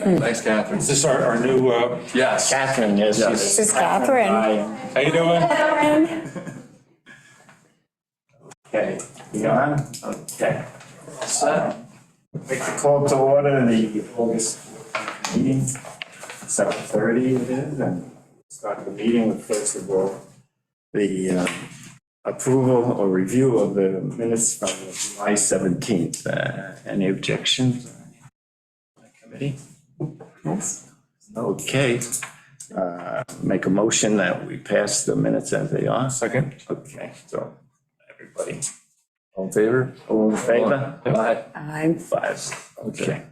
Thanks, Catherine. Is this our new, Yes. Catherine, yes. Yes. This is Catherine. how you doing? Okay, you on? Okay. So, make the call to order the August 14th meeting, 7:30 it is, and start the meeting with, first of all, the approval or review of the minutes from July 17th. Any objections? Committee? Okay. Make a motion that we pass the minutes as they are. Second. Okay, so everybody, All in favor? all in favor? Aye. I'm 5, okay.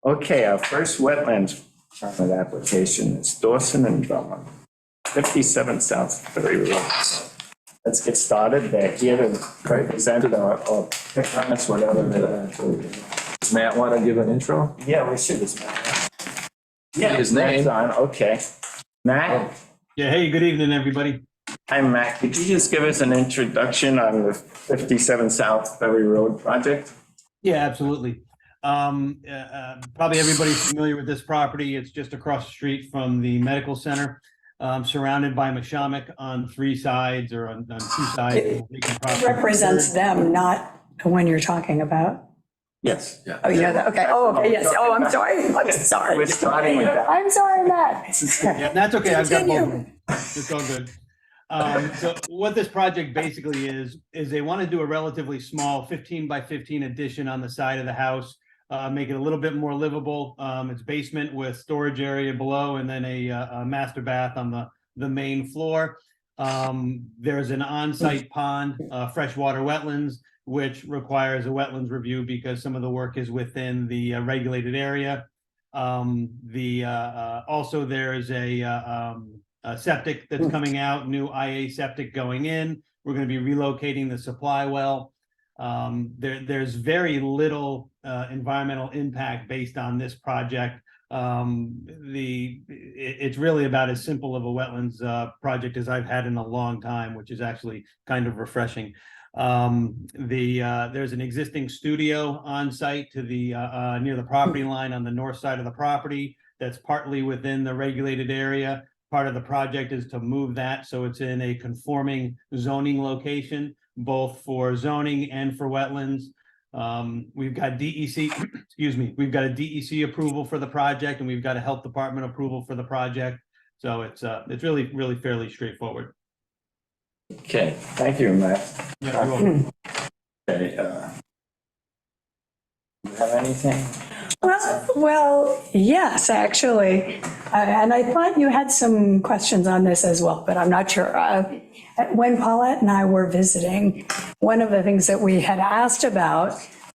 Okay, our first wetlands permit application is Dawson and Drummond, 57 South Ferry Road. Let's get started. They're here to present or pick on us, whatever they're doing. Does Matt want to give an intro? Yeah, we should just. Yeah, His name. Matt's on, okay. Matt? Yeah, hey, good evening, everybody. Hi, Matt. Could you just give us an introduction on the 57 South Ferry Road project? Yeah, absolutely. Probably everybody's familiar with this property. It's just across the street from the medical center, surrounded by Mashomick on 3 sides or on 2 sides. It represents them, not the one you're talking about. Yes. Oh, you know that? Okay. Oh, okay. Yes. Oh, I'm sorry. I'm We're sorry. starting with that. I'm sorry, Matt. Yeah, that's okay. I've got both of Continue. them. It's all good. So what this project basically is they want to do a relatively small 15 by 15 addition on the side of the house, make it a little bit more livable. It's basement with storage area below and then a master bath on the main floor. There's an on-site pond, freshwater wetlands, which requires a wetlands review because some of the work is within the regulated area. Also there's a septic that's coming out, new IA septic going in. We're going to be relocating the supply well. There's very little environmental impact based on this project. It's really about as simple of a wetlands project as I've had in a long time, which is actually kind of refreshing. There's an existing studio on site to the near the property line on the north side of the property that's partly within the regulated area. Part of the project is to move that so it's in a conforming zoning location, both for zoning and for wetlands. We've got DEC, excuse me, we've got a DEC approval for the project and we've got a health department approval for the project. So it's really fairly straightforward. Okay, thank you, Matt. Yeah, you're welcome. Okay, you have anything? Well, yes, actually. And I thought you had some questions on this as well, but I'm not sure. When Paulette and I were visiting, one of the things that we had asked about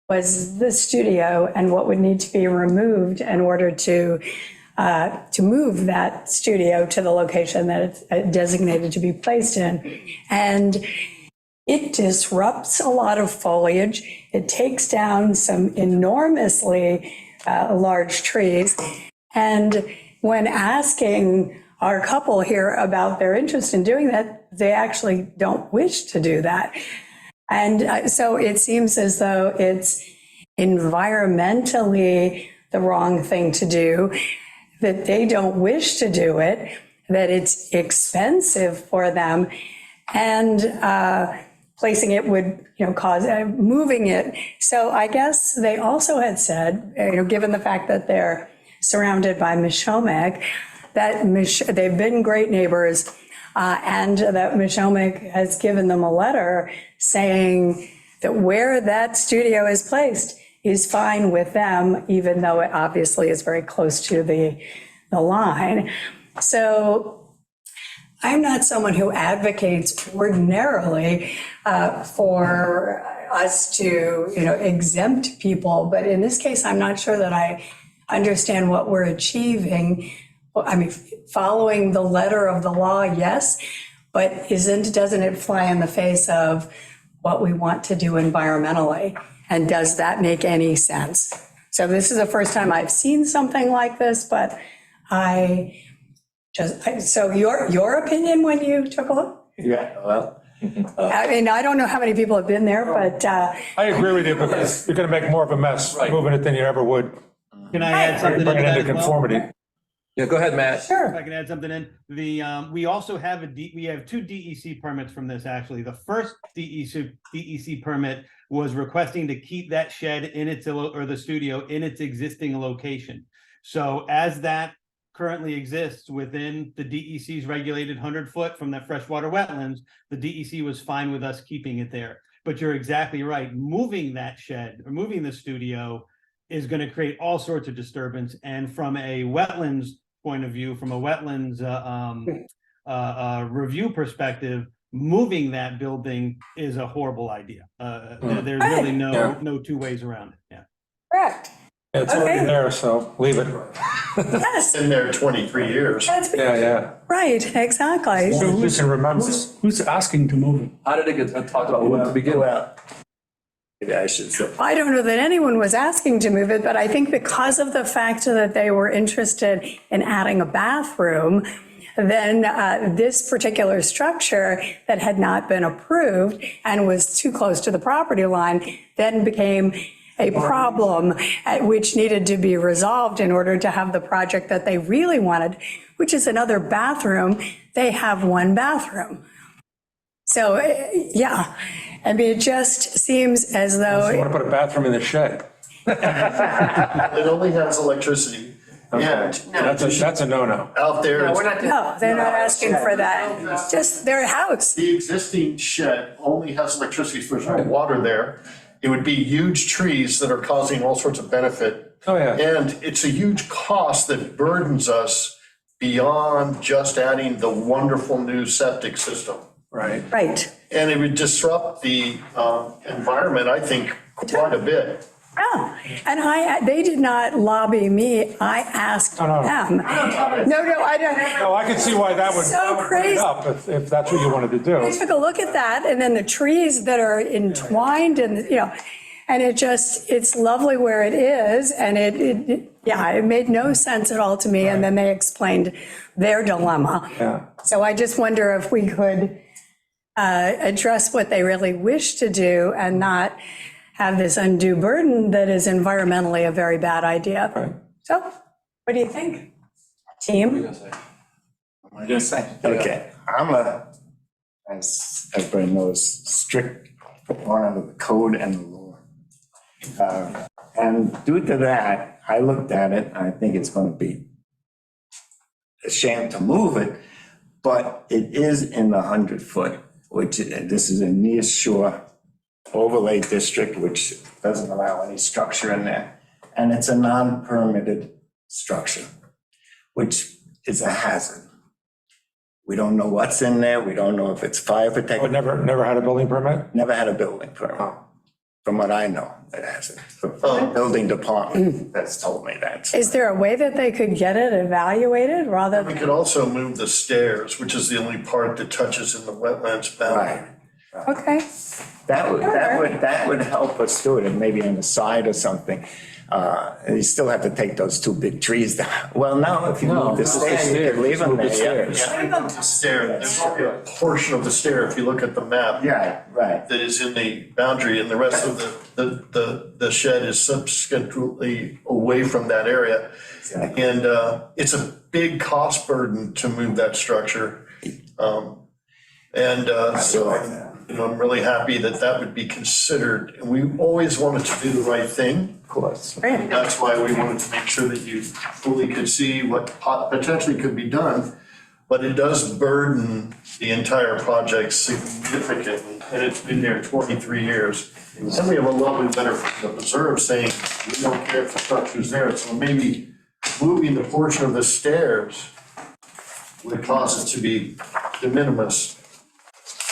was the studio and what would need to be removed in order to move that studio to the location that it's designated to be placed in. And it disrupts a lot of foliage. It takes down some enormously large trees. And when asking our couple here about their interest in doing that, they actually don't wish to do that. And so it seems as though it's environmentally the wrong thing to do, that they don't wish to do it, that it's expensive for them, and placing it would, cause moving it. So I guess they also had said, given the fact that they're surrounded by Mashomick, that they've been great neighbors, and that Mashomick has given them a letter saying that where that studio is placed is fine with them, even though it obviously is very close to the line. So I'm not someone who advocates ordinarily for us to, exempt people, but in this case, I'm not sure that I understand what we're achieving. I mean, following the letter of the law, yes, but doesn't it fly in the face of what we want to do environmentally? And does that make any sense? So this is the first time I've seen something like this, but so your opinion when you took a look? Yeah, well. I mean, I don't know how many people have been there, but I agree with you because you're going to make more of a mess moving it than you ever would Can I add something into Bring it that into as well? conformity. Yeah, go ahead, Matt. If Sure. I can add something in, we also have we have two DEC permits from this, actually. The first DEC permit was requesting to keep that shed in its, or the studio in its existing location. So as that currently exists within the DEC's regulated 100-foot from that freshwater wetlands, the DEC was fine with us keeping it there. But you're exactly right, moving that shed, or moving the studio is gonna create all sorts of disturbance. And from a wetlands point of view, from a wetlands review perspective, moving that building is a horrible idea. There's really no two ways around it. Yeah. Correct. It's already Okay. there, so leave it. Yes, Been there 23 years. that's Yeah. right, exactly. So you can remember. Who's asking to move it? How did it get talked about to begin with? Well, maybe I should say. I don't know that anyone was asking to move it, but I think because of the fact that they were interested in adding a bathroom, then this particular structure that had not been approved and was too close to the property line then became a problem which needed to be resolved in order to have the project that they really wanted, which is another bathroom. They have one bathroom. So, yeah, I mean, it just seems as You though, want to put a bathroom in the shed. It only has electricity. And That's a no-no. out there, no, they're not asking for that, just their house. the existing shed only has electricity, so there's no water there. It would be huge trees that are causing all sorts of benefit. Oh, yeah. And it's a huge cost that burdens us beyond just adding the wonderful new septic system. Right. Right. And it would disrupt the environment, I think, quite a bit. Yeah, and they did not lobby me, I asked no. them. No, I don't. No, I can see why that would. So that would bring it crazy. up if that's what you wanted to do. I took a look at that, and then the trees that are entwined and, and it's lovely where it is, and it made no sense at all to me, and then they explained their dilemma. Yeah. So I just wonder if we could address what they really wish to do and not have this undue burden that is environmentally a very bad idea. Right. So, what do you think, team? I just say, okay, I'm as everybody knows, strict proponent of the code and the law. And due to that, I looked at it, and I think it's gonna be a shame to move it, but it is in the 100-foot, which this is a near shore overlay district, which doesn't allow any structure in there. And it's a non-permitted structure, which is a hazard. We don't know what's in there. We don't know if it's fire But protected. never had a building permit? Never had a building permit. From what I know, it hasn't. The building department that's told me that. Is there a way that they could get it evaluated rather We than? could also move the stairs, which is the only part that touches in the wetlands boundary. Right. Okay, That would help us do it, and maybe on the side or something. You still have to take those two big trees down. Well, no, if you move the this is the stairs, you can leave them stairs. there. Move the Yeah, The stair, there's only a portion of the stair, if you look at the map, yeah, right. that is in the boundary, and the rest of the shed is subsequently away from that area. Exactly. And it's a big cost burden to move that structure. So I'm really happy that that would be considered. And we always wanted to do the right thing. Of course. That's why we wanted to make sure that you fully could see what potentially could be done. But it does burden the entire project significantly, and it's been there 23 years. And we have a lovely letter from the preserve saying, we don't care if the structure's there, so maybe moving the portion of the stairs would cause it to be de minimis.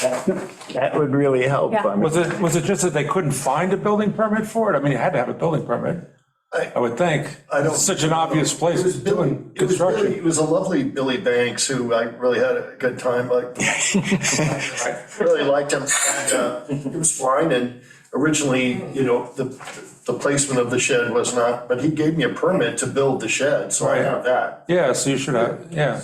That would really help. Yeah. I mean, Was it just that they couldn't find a building permit for it? I mean, you had to have a building permit, I would think. I don't- It's such an obvious place It was to Billy, do construction. it was a lovely Billy Banks who I really had a good time, like, I really liked him. And it was fine, and originally, the placement of the shed was not, but he gave me a permit to build the shed, so I have that. Yeah, so you should have, yeah.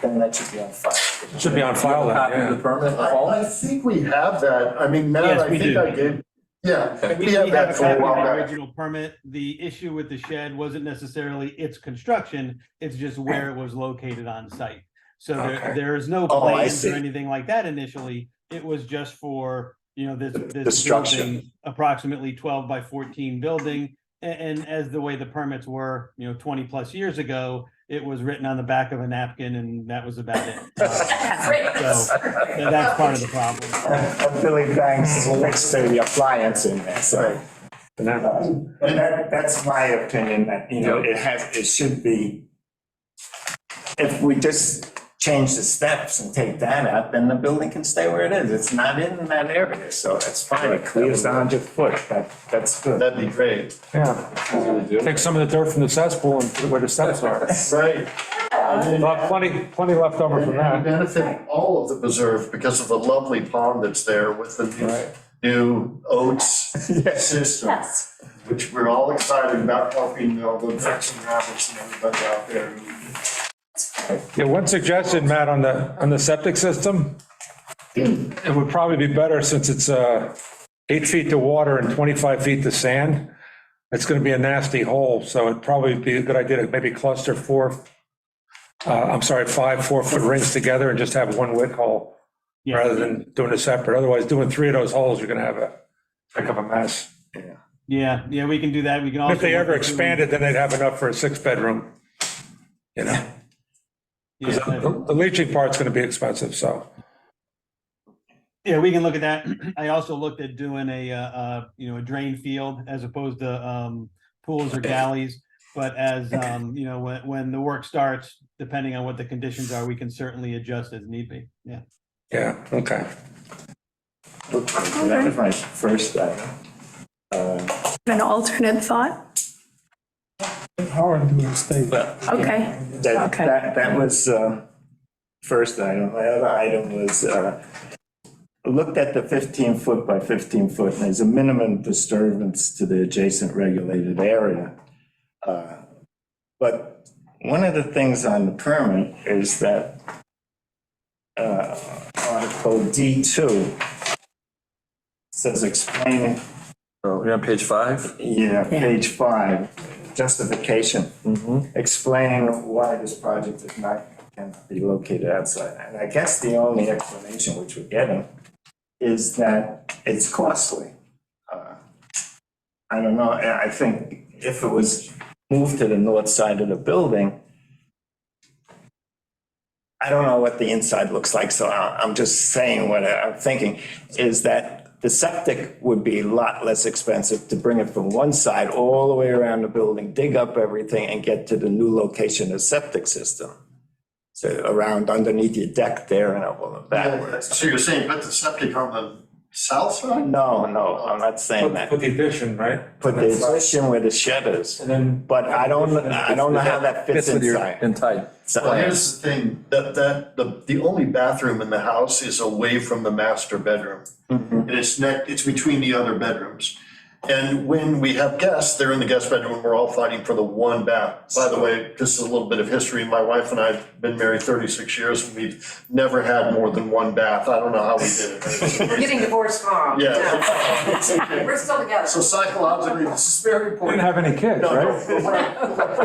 Then that should be on file. It should be on file then, Copy of the yeah. permit, I Paul? think we have that. I mean, Matt, Yes, I we think do. I gave Yeah. We have have that a for a copy of while the back. original permit. The issue with the shed wasn't necessarily its construction, it's just where it was located on site. So Okay. there is no Oh, I plans see. or anything like that initially. It was just for, The this structure. building, approximately 12 by 14 building. And as the way the permits were, 20 plus years ago, it was written on the back of a napkin and that was about it. So that's part of the problem. Billy Banks next to the appliance in there, so. But that's my opinion, that, it should be, if we just change the steps and take that out, then the building can stay where it is. It's not in that area, so that's fine. It clears 100 foot, that's good. That'd be great. Yeah. Take some of the dirt from the cesspool and put it where the steps are. Right. Well, plenty left over from And that. benefit all of the preserve because of the lovely pond that's there with the Right. new oats system. Yes. Which we're all excited about helping all the ducks and rabbits and everybody out there. Yeah, one suggestion, Matt, on the septic system. It would probably be better since it's 8 feet to water and 25 feet to sand. It's going to be a nasty hole, so it'd probably be a good idea to maybe cluster 5 4-foot rings together and just have one wick hole Yeah. rather than doing it separate. Otherwise, doing 3 of those holes, you're going to have a heck of a mess. Yeah, we can do that. We can also. If they ever look at doing- expanded, then they'd have enough for a 6-bedroom, you know? Yeah, The leaching part's going to be expensive, so. yeah, we can look at that. I also looked at doing a drain field as opposed to pools or galleys. But as, when the work starts, depending on what the conditions are, we can certainly adjust as need be. Yeah. Yeah, okay. Okay, that was my first item. An alternate thought? Howard doing state. Okay. Okay. That was first item. My other item was, looked at the 15-foot by 15-foot, and there's a minimum disturbance to the adjacent regulated area. But one of the things on the permit is that Article D2 says explain, Oh, you're on page 5? page 5, justification. Explain why this project is not, cannot be located outside. And I guess the only explanation which we're getting is that it's costly. I don't know, I think if it was moved to the north side of the building, I don't know what the inside looks like, so I'm just saying what I'm thinking, is that the septic would be a lot less expensive to bring it from one side all the way around the building, dig up everything and get to the new location of septic system. So around underneath your deck there and all of that. So you're saying put the septic on the south side? No, I'm not saying that. Put the addition, right? Put the addition where the shed is, And then. but I don't know how that fits with your inside. inside. Well, here's the thing, the only bathroom in the house is away from the master bedroom. And it's between the other bedrooms. And when we have guests, they're in the guest bedroom, we're all fighting for the one bath. By the way, just a little bit of history, my wife and I have been married 36 years and we've never had more than one bath. I don't know how we did it. We're getting divorced tomorrow. Yeah. We're still together. So psychologically, this is very important. Didn't have any kids, right?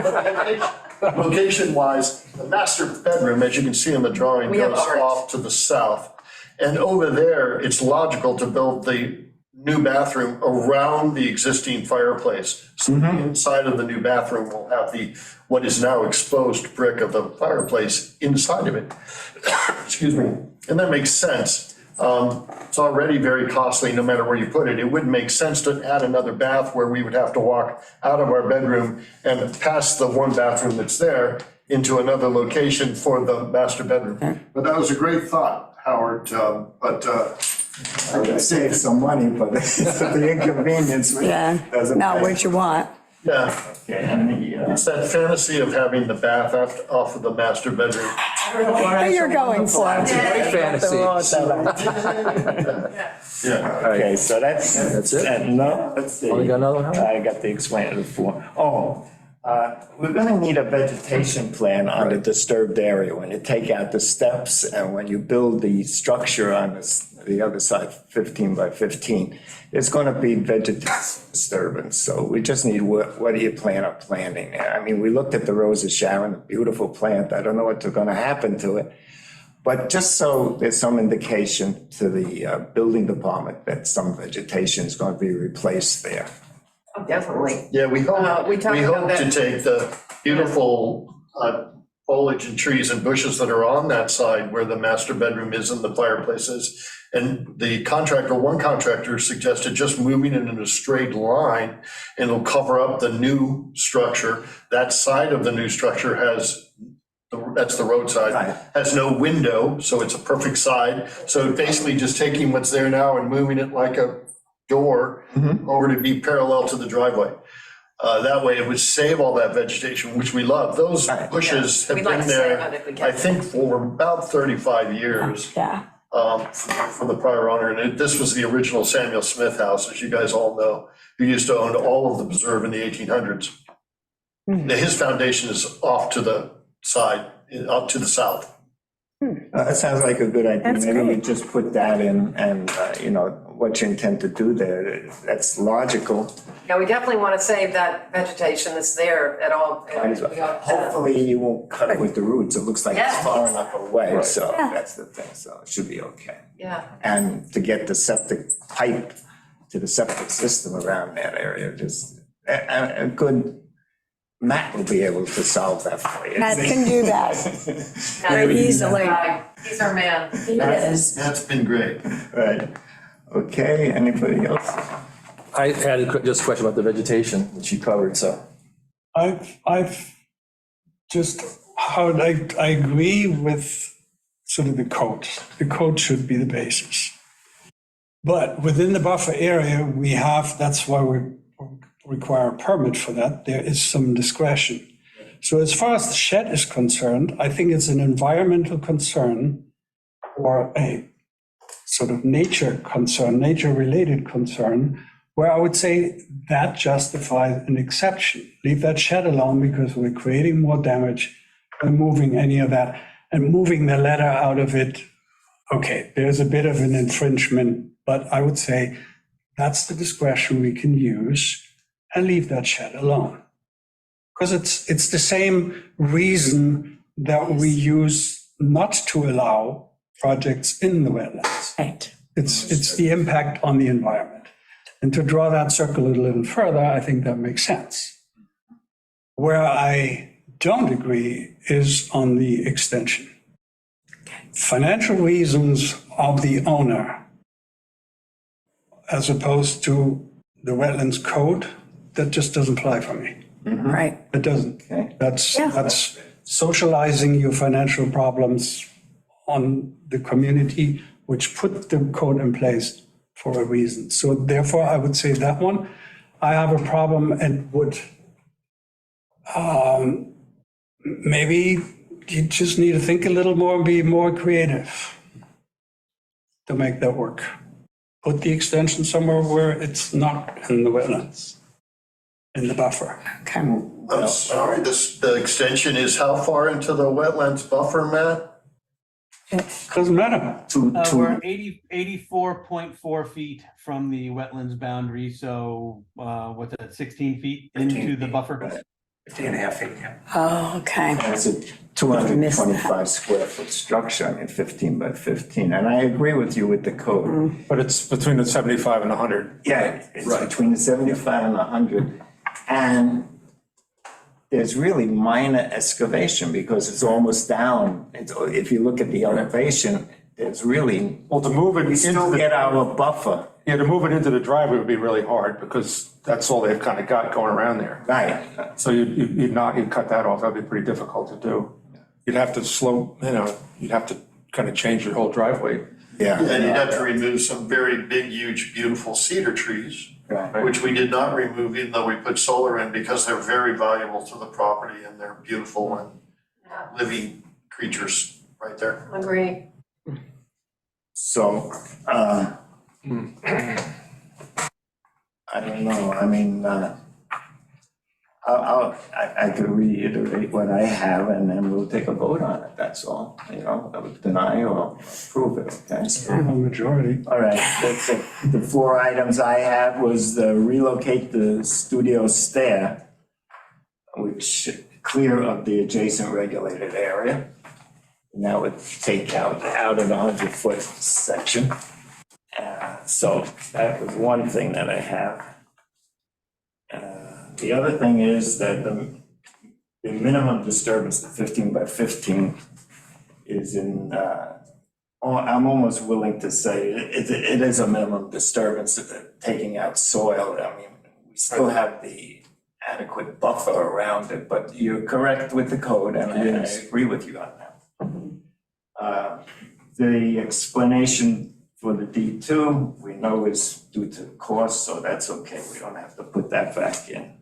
Location wise, the master bedroom, as you can see in the drawing, We have goes art. off to the south. And over there, it's logical to build the new bathroom around the existing fireplace. So the inside of the new bathroom will have what is now exposed brick of the fireplace inside of it. Excuse me. And that makes sense. It's already very costly, no matter where you put it. It wouldn't make sense to add another bath where we would have to walk out of our bedroom and past the one bathroom that's there into another location for the master bedroom. But that was a great thought, Howard, I could save some money, but the inconvenience Yeah, doesn't. not pay. what you want. yeah, Okay, and the, it's that fantasy of having the bath off of the master bedroom. What you're going for. Great fantasy. Yeah. Okay, so that's it? No, let's see. Oh, you got another one, Howard? I got the explanatory form. We're gonna need a vegetation plan on the disturbed area, when you take out the steps and when you build the structure on the other side, 15 by 15, there's gonna be vegetation disturbance, so we just need, what do you plan on planting there? I mean, we looked at the Rose of Sharon, a beautiful plant, I don't know what's gonna happen to it, but just so there's some indication to the building department that some vegetation is gonna be replaced there. Oh, definitely. Yeah, we we hope talked about to that. take the beautiful foliage and trees and bushes that are on that side where the master bedroom is and the fireplace is. And one contractor suggested just moving it in a straight line and it'll cover up the new structure. That side of the new structure that's the roadside, Right. has no window, so it's a perfect side. So basically just taking what's there now and moving it like a door over to be parallel to the driveway. That way it would save all that vegetation, which we love. Those Right. bushes Yeah, have we'd like been to save there, it if we I can. think, for about 35 years Yeah. from the prior owner. And this was the original Samuel Smith house, as you guys all know, who used to own all of the preserve in the 1800s. Now, his foundation is off to the side, up to the south. That sounds like a good idea. That's Maybe we great. just put that in and, what you intend to do there, that's logical. Yeah, we definitely want to save that vegetation that's there at all. Hopefully you won't cut it with the roots. It looks like it's Yeah. far enough away, so Yeah. that's the thing, so it should be okay. Yeah, And to get the septic pipe to the septic system around that area, just, a good, Matt will be able to solve that for you. Matt can do that very easily. he's our man. He is. That's been great. Right, okay, anybody else? I had just a question about the vegetation, which you covered, so. I've just, Howard, I agree with sort of the code. The code should be the basis. But within the buffer area, we have, that's why we require a permit for that. There is some discretion. So as far as the shed is concerned, I think it's an environmental concern or a sort of nature concern, nature-related concern, where I would say that justifies an exception. Leave that shed alone because we're creating more damage by moving any of that and moving the ladder out of it. Okay, there's a bit of an infringement, but I would say that's the discretion we can use and leave that shed alone. Because it's the same reason that we use not to allow projects in the wetlands. Right. It's the impact on the environment. And to draw that circle a little further, I think that makes sense. Where I don't agree is on the extension. Financial reasons of the owner, as opposed to the wetlands code, that just doesn't apply for me. Right. It doesn't. Okay. That's socializing your financial problems on the community, which put the code in place for a reason. So therefore, I would say that one. I have a problem and would, maybe you just need to think a little more and be more creative to make that work. Put the extension somewhere where it's not in the wetlands, in the buffer. Okay. I'm sorry, the extension is how far into the wetlands buffer, Matt? Doesn't matter. We're 84.4 feet from the wetlands boundary, so what's that, 16 feet into the buffer? 15 and a half feet, yeah. Oh, okay. It's a 225 square foot structure, I mean, 15 by 15, and I agree with you with the code. But it's between the 75 and 100. Yeah, it's between the 75 and 100, and there's really minor excavation because it's almost down. If you look at the elevation, there's really, Well, to move it we into still get the, our buffer. yeah, to move it into the driveway would be really hard because that's all they've kind of got going around there. Right, So you'd cut that off. That'd be pretty difficult to do. You'd have to slope, you'd have to kind of change your whole driveway. yeah. And you'd have to remove some very big, huge, beautiful cedar trees, Right. which we did not remove, even though we put solar in, because they're very valuable to the property and they're beautiful and living creatures right there. Agree. So, I don't know, I mean, I could reiterate what I have and then we'll take a vote on it, that's all, you know, deny or approve it, okay? A majority. All right, the 4 items I have was relocate the studio stair, which clear of the adjacent regulated area. And that would take out of the 100-foot section. So that was one thing that I have. The other thing is that the minimum disturbance, the 15 by 15, is in, I'm almost willing to say it is a minimum disturbance, taking out soil. I mean, we still have the adequate buffer around it, but you're correct with the code, and I agree with you on that. The explanation for the D2, we know is due to cost, so that's okay. We don't have to put that back in.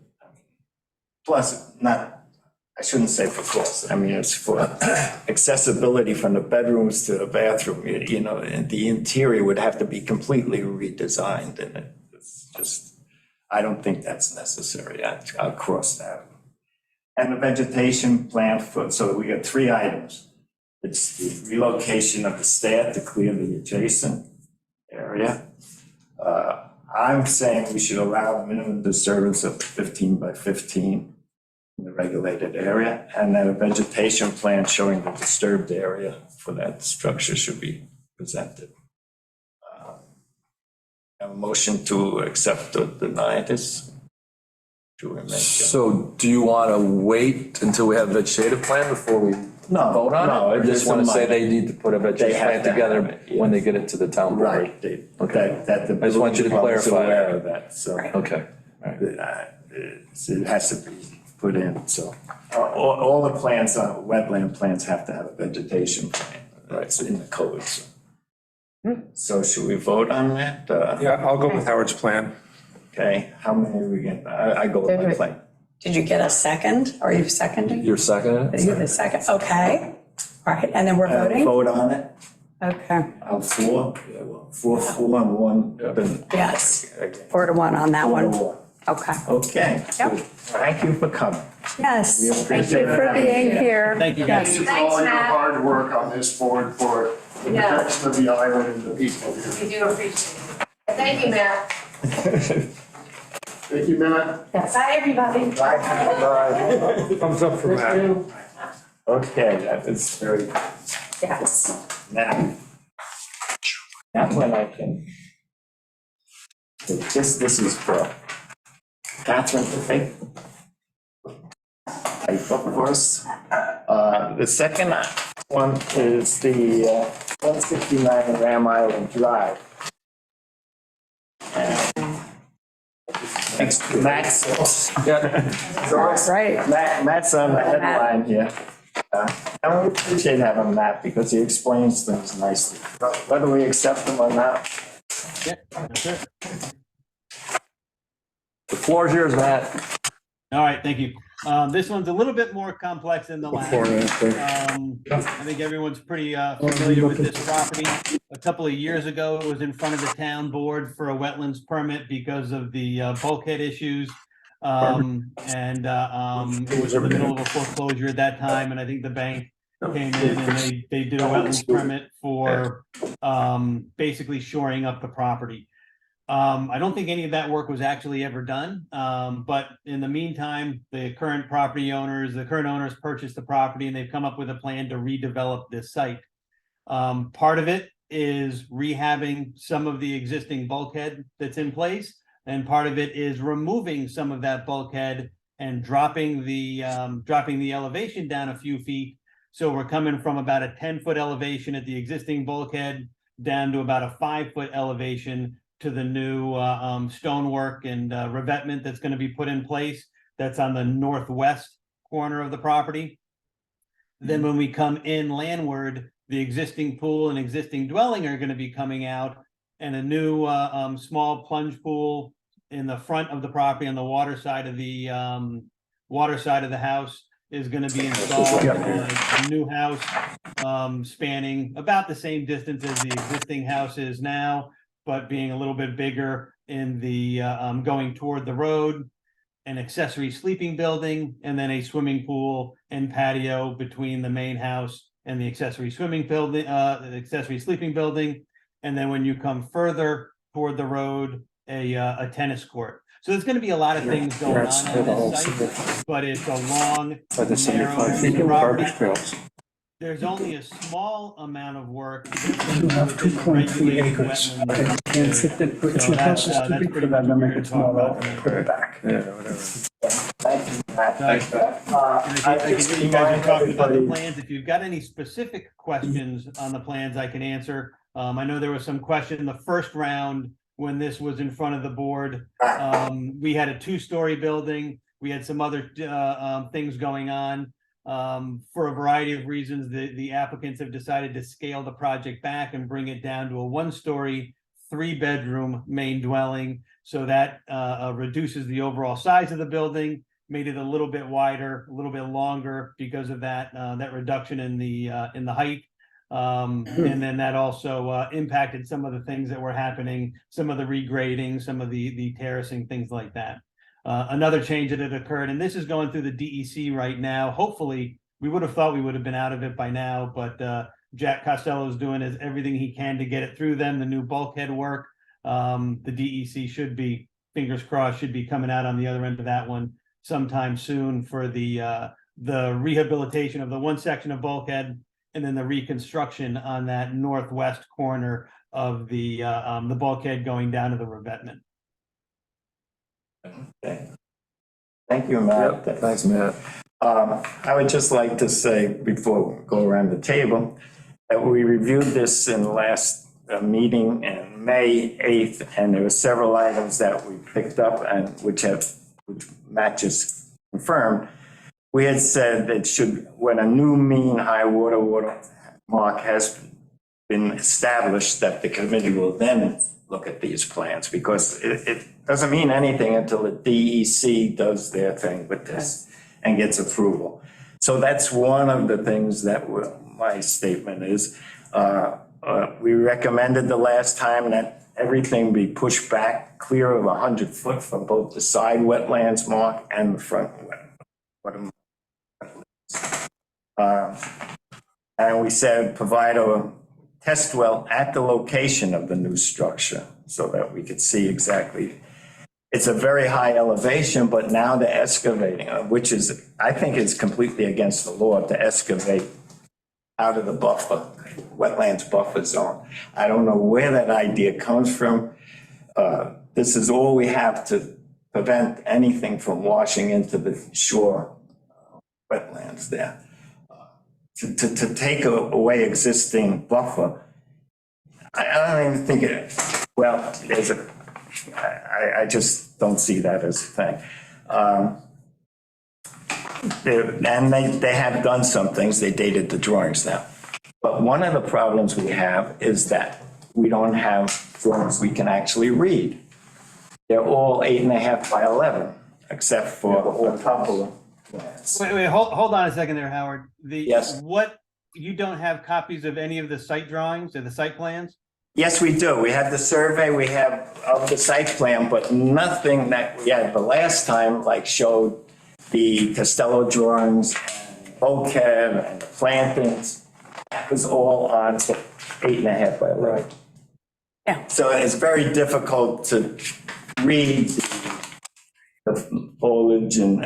Plus, I shouldn't say for cost. I mean, it's for accessibility from the bedrooms to the bathroom. You know, and the interior would have to be completely redesigned, and it's just, I don't think that's necessary. I'll cross that. And the vegetation plan so we got 3 items. It's the relocation of the stair to clear the adjacent area. I'm saying we should allow a minimum disturbance of 15 by 15 in the regulated area, and then a vegetation plan showing the disturbed area for that structure should be presented. A motion to accept or deny this? So do you want to wait until we have a vegetative plan before we vote on it? Or just want to say they need to put a vegetative plan together when they get it to the town board? Right, that the I just want you to building department's clarify aware that. of that, so. Okay, all right. It has to be put in, so. All the plants, wetland plants have to have a vegetation plan, right, so in the code, so. So should we vote on that? Yeah, I'll go with Howard's plan. Okay, how many are we getting? I go with my plan. Did you get a second? Are you seconding? You're seconding Did it? you get a second? Okay. All right, and then we're voting? Vote on it, Okay, on 4, 4 and 1. then- yes, 4-1 on that one. 4. Okay, Okay, Yep. good. Thank you for coming. yes, We thank appreciate you for it. being here. Thank you, guys. Thank you for all your hard work on this board for the Yeah. protection of the island and the people here. We do appreciate it. Thank you, Matt. Thank you, Matt. Bye, everybody. Bye. Thumbs up for Matt. Okay, that is very, Yes. now, that one I can. This is for Catherine to take. Type up for us. The second one is the 169 Ram Island Drive. Thanks, Max. Right. Matt's on the headline here. And we appreciate having Matt because he explains things nicely, whether we accept them or not. Yeah, that's it. The floor is yours, Matt. All right, thank you. This one's a little bit more complex than the last. I think everyone's pretty familiar with this property. A couple of years ago, it was in front of the town board for a wetlands permit because of the bulkhead issues. And it was in the middle of a foreclosure at that time, and I think the bank came in and they did a wetlands permit for basically shoring up the property. I don't think any of that work was actually ever done, but in the meantime, the current owners purchased the property and they've come up with a plan to redevelop this site. Part of it is rehabbing some of the existing bulkhead that's in place, and part of it is removing some of that bulkhead and dropping the elevation down a few feet. So we're coming from about a 10-foot elevation at the existing bulkhead down to about a 5-foot elevation to the new stonework and revetment that's going to be put in place. That's on the northwest corner of the property. Then when we come in landward, the existing pool and existing dwelling are going to be coming out, and a new small plunge pool in the front of the property on the water side of the house is going to be installed. A new house spanning about the same distance as the existing house is now, but being a little bit bigger in the going toward the road. an accessory sleeping building, and then a swimming pool and patio between the main house and the accessory swimming building, the accessory sleeping building. And then when you come further toward the road, a tennis court. So there's going to be a lot of things going on this site, but it's a long, narrow property. There's only a small amount of work. You have 2.3 acres, but it can't fit that, put two houses too big for that, to make it smaller, put it back. Yeah, whatever. Thank you, Matt. Thanks, I just You guys are talking about the everybody- plans. If you've got any specific questions on the plans, I can answer. I know there was some question in the first round when this was in front of the board. We had a 2-story building. We had some other things going on. For a variety of reasons, the applicants have decided to scale the project back and bring it down to a 1-story, 3-bedroom main dwelling. So that reduces the overall size of the building, made it a little bit wider, a little bit longer because of that reduction in the height. And then that also impacted some of the things that were happening, some of the regrading, some of the terracing, things like that. Another change that had occurred, and this is going through the DEC right now. Hopefully, we would have thought we would have been out of it by now, but Jack Costello is doing everything he can to get it through them. The new bulkhead work, the DEC should be, fingers crossed, should be coming out on the other end of that one sometime soon for the rehabilitation of the one section of bulkhead, and then the reconstruction on that northwest corner of the bulkhead going down to the revetment. Okay. Thank you, Matt. Yep, thanks, Matt. I would just like to say, before we go around the table, that we reviewed this in the last meeting in May 8th, and there were several items that we picked up and which Matt just confirmed. We had said that when a new mean high water mark has been established, that the committee will then look at these plans, because it doesn't mean anything until the DEC does their thing with this and gets approval. So that's one of the things that my statement is. We recommended the last time that everything be pushed back clear of 100 foot from both the side wetlands mark and the front wetlands. And we said provide a test well at the location of the new structure so that we could see exactly. It's a very high elevation, but now they're excavating, which is, I think is completely against the law to excavate out of the wetlands buffer zone. I don't know where that idea comes from. This is all we have to prevent anything from washing into the shore wetlands there. To take away existing buffer, I don't even think I just don't see that as a thing. And they have done some things, they dated the drawings now. But one of the problems we have is that we don't have drawings we can actually read. They're all 8.5 by 11, except for a couple of. Wait, hold on a second there, Howard. Yes. You don't have copies of any of the site drawings or the site plans? Yes, we do. We have the survey, we have of the site plan, but nothing that we had the last time, like showed the Costello drawings, and bulkhead and the plantings. That was all on 8.5 by 11. Yeah. So it's very difficult to read the foliage and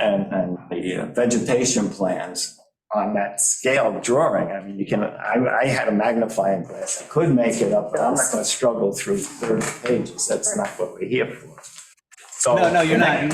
the vegetation plans on that scale drawing. I mean, I had a magnifying glass. I could make it up, but I'm not going to struggle through 30 pages. That's not what we're here for. So, No, you're not. And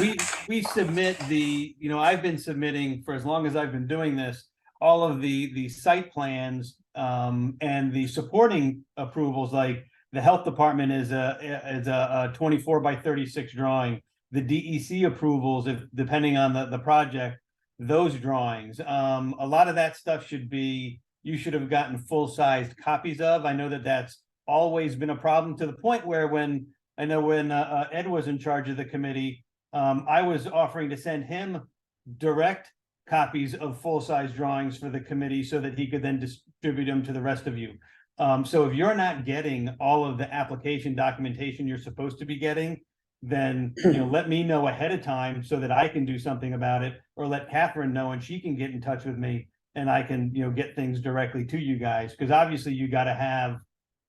we submit I've been submitting for as long as I've been doing this, all of the site plans and the supporting approvals, like the health department is a 24 by 36 drawing. The DEC approvals, depending on the project, those drawings, a lot of that stuff you should have gotten full-sized copies of. I know that's always been a problem, to the point where when Ed was in charge of the committee, I was offering to send him direct copies of full-size drawings for the committee so that he could then distribute them to the rest of you. So if you're not getting all of the application documentation you're supposed to be getting, then, you know, let me know ahead of time so that I can do something about it, or let Catherine know and she can get in touch with me and I can, you know, get things directly to you guys. Because obviously you got to have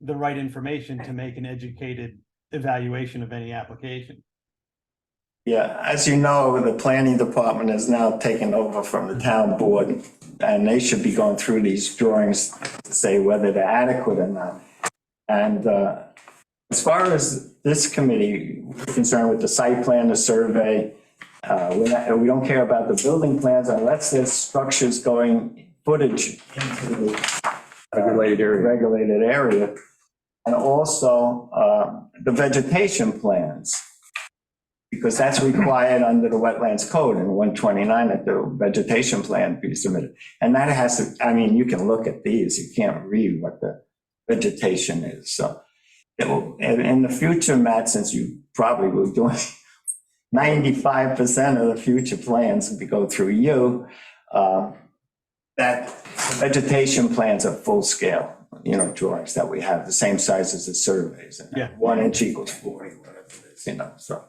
the right information to make an educated evaluation of any application. Yeah, as you know, the planning department has now taken over from the town board, and they should be going through these drawings to say whether they're adequate or not. And as far as this committee, we're concerned with the site plan, the survey. We don't care about the building plans unless there's structures going footage into the regulated area. And also the vegetation plans, because that's required under the Wetlands Code in 129 that the vegetation plan be submitted. And that has to, I mean, you can look at these, you can't read what the vegetation is. So it will, in the future, Matt, since you probably will do 95% of the future plans will go through you, that vegetation plans are full scale, you know, drawings that we have the same size as the surveys. Yeah. 1 inch equals 40, whatever it is, you know, so.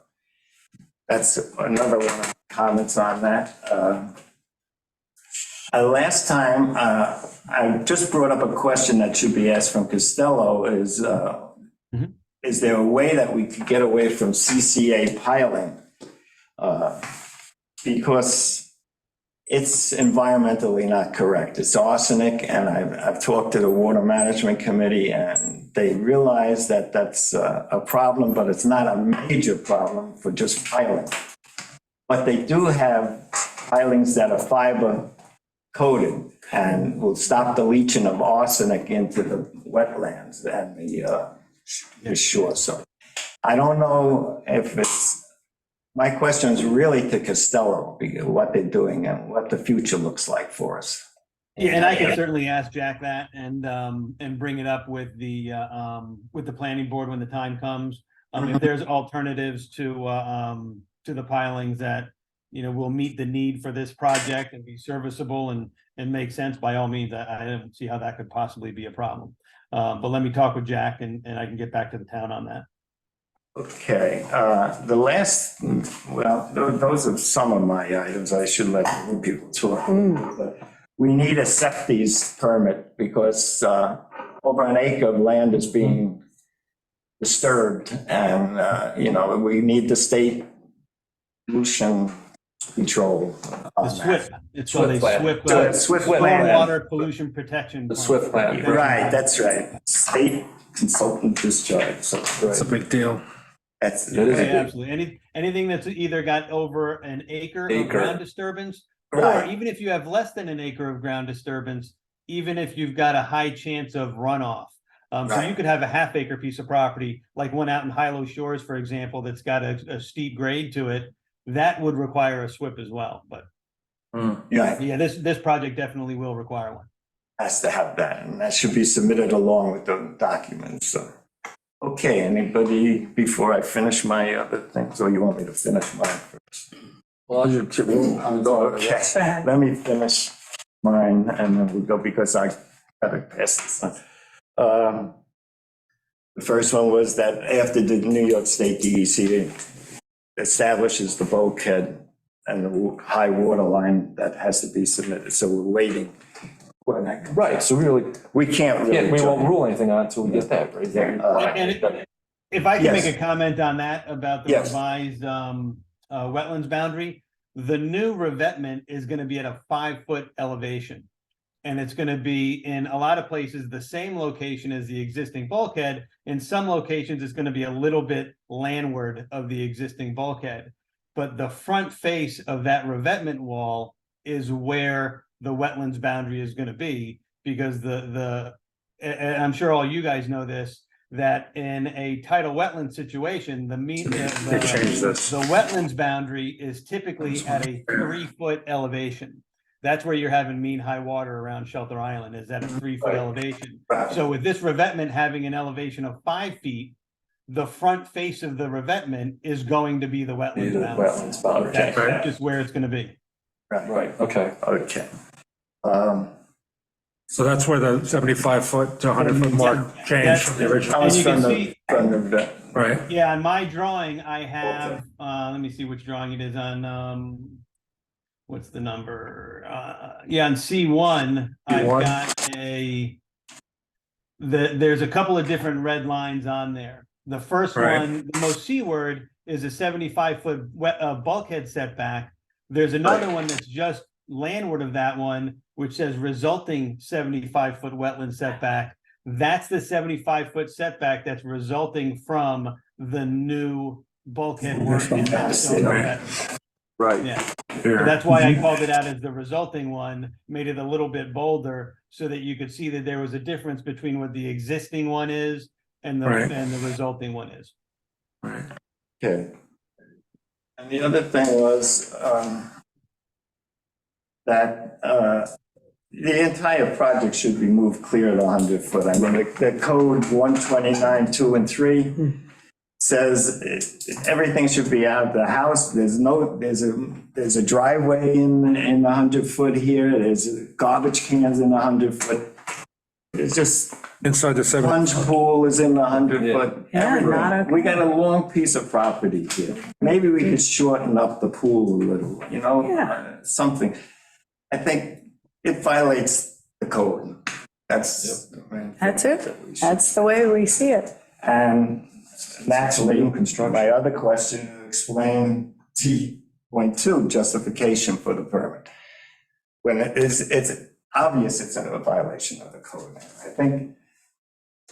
That's another one of the comments on that. Last time, I just brought up a question that should be asked from Costello is, is there a way that we could get away from CCA piling? Because it's environmentally not correct. It's arsenic, and I've talked to the Water Management Committee, and they realize that that's a problem, but it's not a major problem for just piling. But they do have pilings that are fiber coated and will stop the leaching of arsenic into the wetlands and the shore. So I don't know if it's, my question is really to Costello, what they're doing and what the future looks like for us. Yeah, and I can certainly ask Jack that and bring it up with the planning board when the time comes. If there's alternatives to the pilings that, you know, will meet the need for this project and be serviceable and make sense, by all means, I don't see how that could possibly be a problem. But let me talk with Jack and I can get back to the town on that. Okay, the last, well, those are some of my items. I should let other people talk. But we need a SEPTES permit because over an acre of land is being disturbed, and you know, we need the state pollution control The on SWIP, that. it's called a The SWIP, SWIFT plan. Stormwater Pollution Protection. The Plan. SWIFT plan. Right, that's right. State consultant discharge. So It's a big deal. that's It is a Yeah, big- absolutely. Anything that's either got over an acre of Acre. ground disturbance, or Right. even if you have less than an acre of ground disturbance, even if you've got a high chance of runoff. So you Right. could have a half acre piece of property, like one out in Hilo Shores, for example, that's got a steep grade to it. That would require a SWIP as well, but Yeah, yeah, this project definitely will require one. has to have that, and that should be submitted along with the documents, so. Okay, anybody, before I finish my other things, or you want me to finish mine first? Well, I'm going. Okay, let me finish mine, and then we'll go, because I gotta pass this on. The first one was that after the New York State DEC establishes the bulkhead and the high water line, that has to be submitted, so we're waiting. for that. Right, so we really, We can't really. we won't rule anything on it until we get that, right? And if I can Yes. make a comment on that about the Yes. revised wetlands boundary, the new revetment is gonna be at a 5-foot elevation. And it's gonna be in a lot of places, the same location as the existing bulkhead. In some locations, it's gonna be a little bit landward of the existing bulkhead. But the front face of that revetment wall is where the wetlands boundary is gonna be, because and I'm sure all you guys know this, that in a tidal wetland situation, the wetlands boundary is typically at a 3-foot elevation. That's where you're having mean high water around Shelter Island, is at a 3-foot elevation. So with this revetment having an elevation of 5 feet, the front face of the revetment is going to be the wetlands boundary. Wetlands boundary. That's just where it's gonna be. Right, okay. Okay. So that's where the 75-foot to 100-foot mark changed from the original, I was And you can from see- the, right? Yeah, on my drawing, I have, let me see which drawing it is on, what's the number? Yeah, on C1, I've C1. got there's a couple of different red lines on there. The first Right. one, the most C word, is a 75-foot bulkhead setback. There's another one that's just landward of that one, which says resulting 75-foot wetland setback. That's the 75-foot setback that's resulting from the new bulkhead work. in that stone wetland. Right. Yeah, so Here. that's why I called it out as the resulting one, made it a little bit bolder so that you could see that there was a difference between what the existing one is and the Right. and the resulting one is. okay. And the other thing was, that, the entire project should be moved clear of the 100-foot. I mean, the code 129(2) and 3 says everything should be out of the house. There's a driveway in the 100-foot here. There's garbage cans in the 100-foot. It's just, Inside the 7, plunge pool is in the 100-foot. Yeah, not okay. We got a long piece of property here. Maybe we could shorten up the pool a little, Yeah. something. I think it violates the code. That's the main thing That's it. that we should- That's the way we see it. And naturally, my other question, explain T.2, justification for the permit. When it's obvious it's a violation of the code.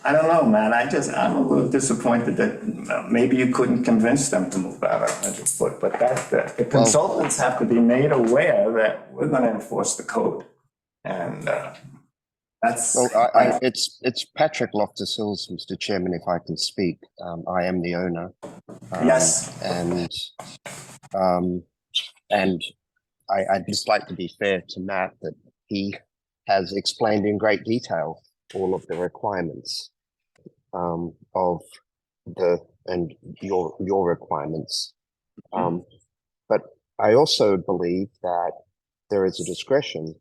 I don't know, man, I'm a little disappointed that maybe you couldn't convince them to move out of 100-foot, but the consultants have to be made aware that we're gonna enforce the code. And that's. Well, it's Patrick Loftus-Hills, Mr. Chairman, if I can speak. I am the owner. Yes. And I'd just like to be fair to Matt that he has explained in great detail all of the requirements of your requirements. But I also believe that there is a discretion,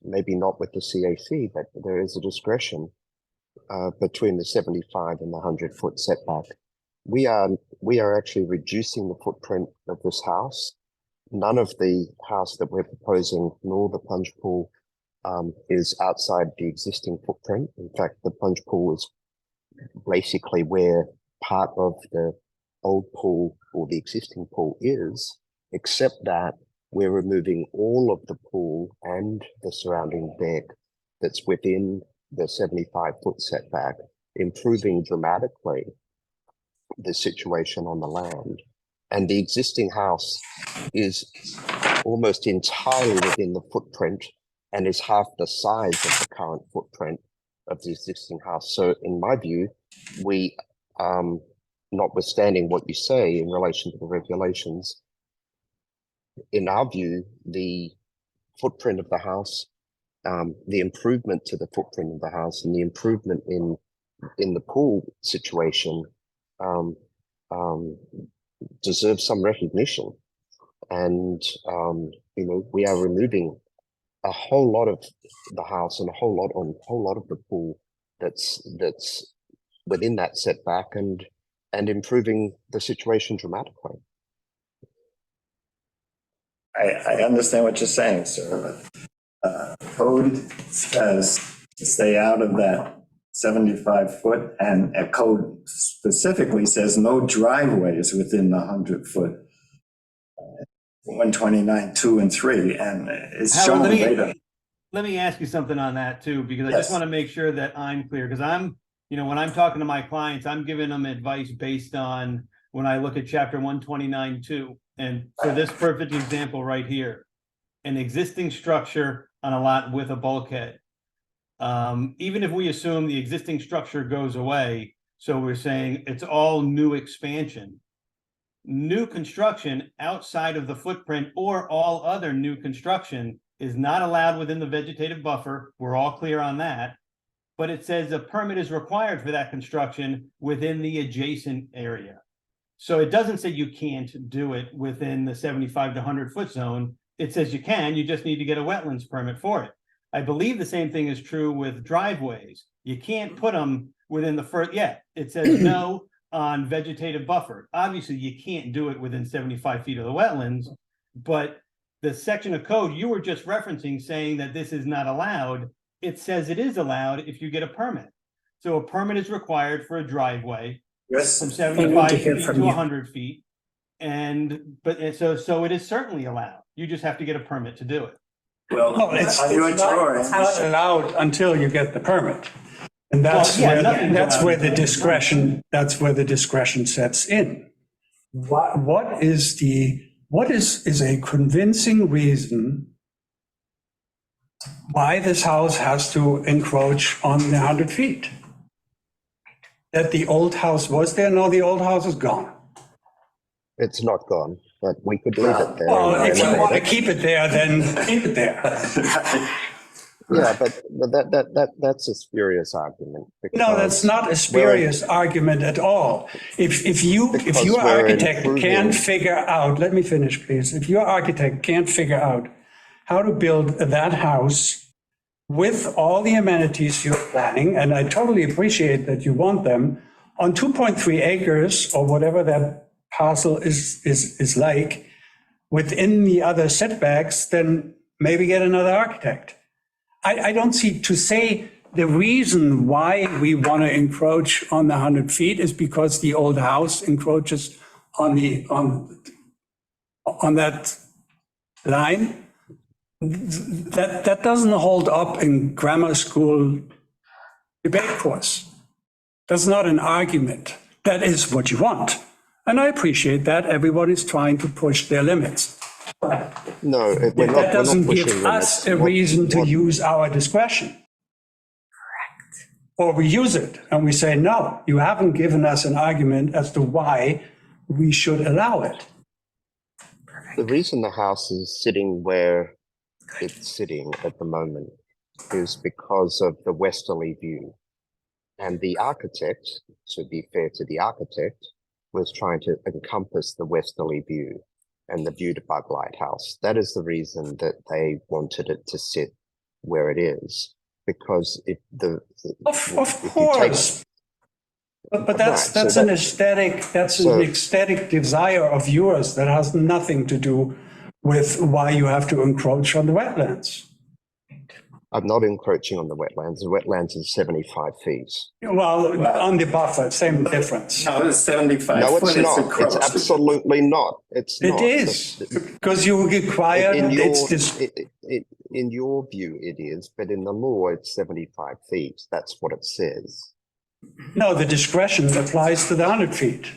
maybe not with the CAC, but there is a discretion between the 75 and the 100-foot setback. We are actually reducing the footprint of this house. None of the house that we're proposing, nor the plunge pool, is outside the existing footprint. In fact, the plunge pool is basically where part of the old pool or the existing pool is, except that we're removing all of the pool and the surrounding deck that's within the 75-foot setback, improving dramatically the situation on the land. And the existing house is almost entirely within the footprint and is half the size of the current footprint of the existing house. So in my view, we, notwithstanding what you say in relation to the regulations, in our view, the footprint of the house, the improvement to the footprint of the house and the improvement in the pool situation deserves some recognition. And, we are removing a whole lot of the house and a whole lot of the pool that's within that setback and improving the situation dramatically. I understand what you're saying, sir, but code says to stay out of that 75-foot, and a code specifically says no driveways within the 100-foot. 129(2) and 3, and it's Howard, shown let me- later. Let me ask you something on that too, because I Yes. just want to make sure that I'm clear, because when I'm talking to my clients, I'm giving them advice based on when I look at chapter 129(2). And for this perfect example right here, an existing structure on a lot with a bulkhead. Even if we assume the existing structure goes away, so we're saying it's all new expansion. New construction outside of the footprint or all other new construction is not allowed within the vegetative buffer. We're all clear on that. But it says a permit is required for that construction within the adjacent area. So it doesn't say you can't do it within the 75 to 100-foot zone. It says you can, you just need to get a wetlands permit for it. I believe the same thing is true with driveways. You can't put them within the first, it says no on vegetative buffer. Obviously, you can't do it within 75 feet of the wetlands, but the section of code you were just referencing saying that this is not allowed, it says it is allowed if you get a permit. So a permit is required for a driveway from 75 feet to 100 feet. So it is certainly allowed. You just have to get a permit to do it. Well, it's not allowed until you get the permit. And that's where the discretion sets in. What is a convincing reason why this house has to encroach on the 100 feet? That the old house was there? No, the old house is gone. It's not gone, but we could leave it there. Well, if you want to keep it there, then keep it there. Yeah, but that's a spurious argument. No, that's not a spurious argument at all. If your architect can't figure out, let me finish, please. If your architect can't figure out how to build that house with all the amenities you're planning, and I totally appreciate that you want them, on 2.3 acres or whatever that parcel is like, within the other setbacks, then maybe get another architect. I don't see, to say the reason why we want to encroach on the 100 feet is because the old house encroaches on that line. That doesn't hold up in grammar school debate course. That's not an argument. That is what you want. And I appreciate that. Everybody's trying to push their limits. No, That doesn't give us a reason to use our discretion. Correct. Or we use it and we say, no, you haven't given us an argument as to why we should allow it. The reason the house is sitting where it's sitting at the moment is because of the westerly view. And the architect, to be fair to the architect, was trying to encompass the westerly view and the view to Bug Lighthouse. That is the reason that they wanted it to sit where it is, because Of course. But that's an aesthetic desire of yours that has nothing to do with why you have to encroach on the wetlands. I'm not encroaching on the wetlands. The wetlands is 75 feet. Well, on the buffer, same difference. No, it's 75 No, foot. it's not. It's absolutely not. It's not. It is, because you require, in your view, it is, but in the law, it's 75 feet. That's what it says. no, the discretion applies to the 100 feet.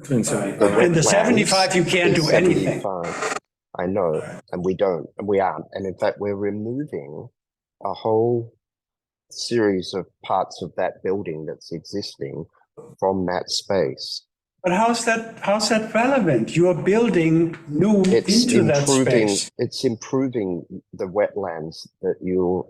In the 75, you can't do anything. 75. I know, and we don't, and we aren't. And in fact, we're removing a whole series of parts of that building that's existing from that space. But how's that relevant? You are building new into that space. It's improving the wetlands that you're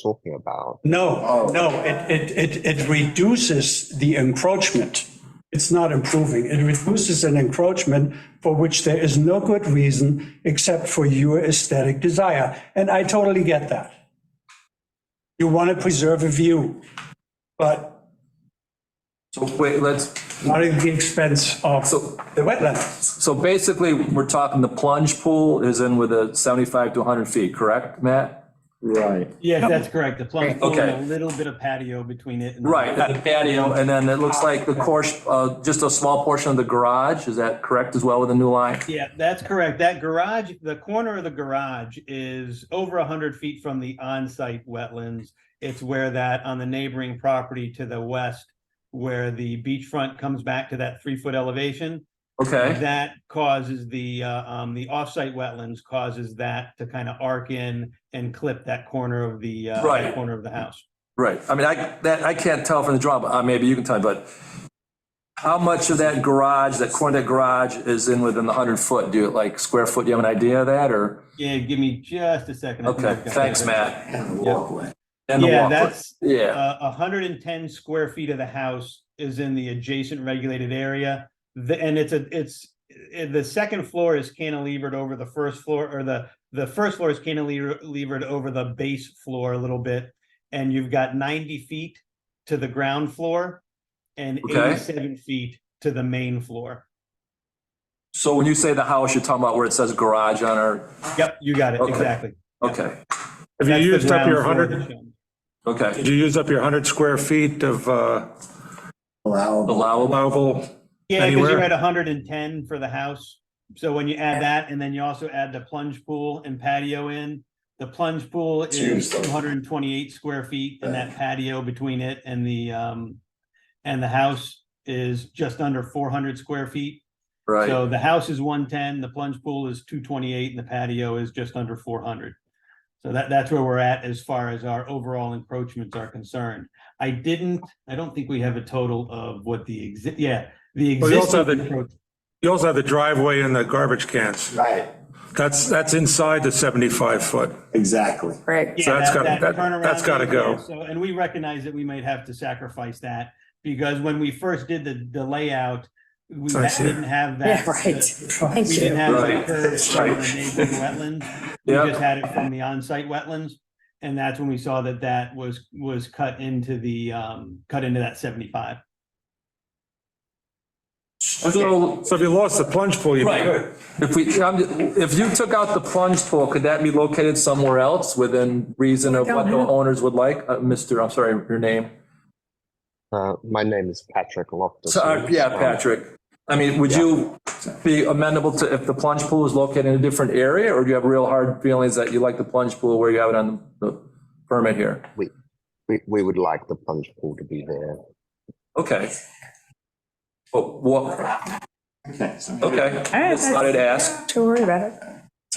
talking about. No, it reduces the encroachment. It's not improving. It reduces an encroachment for which there is no good reason except for your aesthetic desire. And I totally get that. You want to preserve a view, but So wait, not at the expense of the wetlands. so basically, we're talking the plunge pool is in with a 75 to 100 feet, correct, Matt? Right. Yes, that's correct. The plunge pool Okay. and a little bit of patio between it. And Right, the patio, and then it looks like the course, just a small portion of the garage, is that correct as well with the new line? Yeah, that's correct. That garage, the corner of the garage is over 100 feet from the on-site wetlands. It's where that, on the neighboring property to the west, where the beachfront comes back to that 3-foot elevation. Okay, That causes the off-site wetlands causes that to kind of arc in and clip that corner of the Right. corner of the house. right. I mean, I can't tell from the drawing, but maybe you can tell me, but how much of that garage, that corner of that garage is in within the 100 foot? Do you, like, square foot, do you have an idea of that, or? Yeah, give me just a second. I think Okay, I've got thanks, that. Matt. And the walkway. And the Yeah, walkway. that's Yeah, 110 square feet of the house is in the adjacent regulated area. And the second floor is cantilevered over the first floor, or the the first floor is cantilevered over the base floor a little bit, and you've got 90 feet to the ground floor and Okay. 87 feet to the main floor. So when you say the house, you're talking about where it says garage on our, Yep, you got it, Okay. exactly. okay, Have you That's the used up your ground floor 100, that's shown. okay. did you use up your 100 square feet of Allowable. Allowable, allowable? Yeah, because Anywhere? you're at 110 for the house. So when you add that, and then you also add the plunge pool and patio in, the plunge pool is Cheers, though. 228 square feet, and that patio between it and the house is just under 400 square feet. right. So the house is 110, the plunge pool is 228, and the patio is just under 400. So that's where we're at as far as our overall encroachments are concerned. I don't think we have a total of what the the Well, you also existing. have the- You also have the driveway and the garbage cans. Right, That's inside the 75 foot. exactly. Right. So that's gotta- that- turnaround that's gotta area, go. So, and we recognize that we might have to sacrifice that, because when we first did the layout, we I see. didn't have Yeah, that. right. Thank We didn't you. have Right. the curve from the neighboring wetlands. We Yep. just had it from the on-site wetlands. And that's when we saw that was cut into that 75. So, So if you lost the plunge pool, you'd be right, good. if you took out the plunge pool, could that be located somewhere else within reason of what the owners would like? Mr., I'm sorry, your name? My name is Patrick Loftus. So, yeah, Patrick. I mean, would you be amenable to if the plunge pool is located in a different area, or do you have real hard feelings that you like the plunge pool where you have it on the permit here? We would like the plunge pool to be there. Okay. But what, Okay, so- okay, just thought I'd ask. Don't worry about it.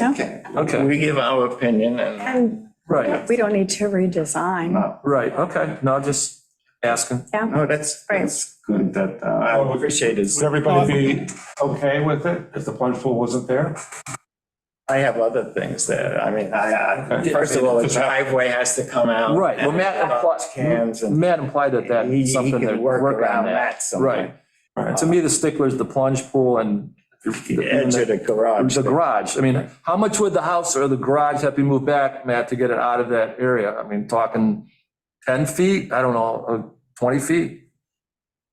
Yeah. Okay. Okay. We give our opinion and, And Right, we don't need to redesign. no, right, okay, no, just asking. Yeah. no, that's good that, I appreciate it. Would everybody be okay with it if the plunge pool wasn't there? I have other things there. I mean, Okay. first of all, the driveway has to come out. Right, well, and Matt garbage cans and Matt implied that he that's something can that work work on around that. that somewhere. Right. To me, the stickler is the plunge pool and The edge of the garage. the garage. I mean, how much would the house or the garage have to be moved back, Matt, to get it out of that area? I mean, talking 10 feet? I don't know, 20 feet?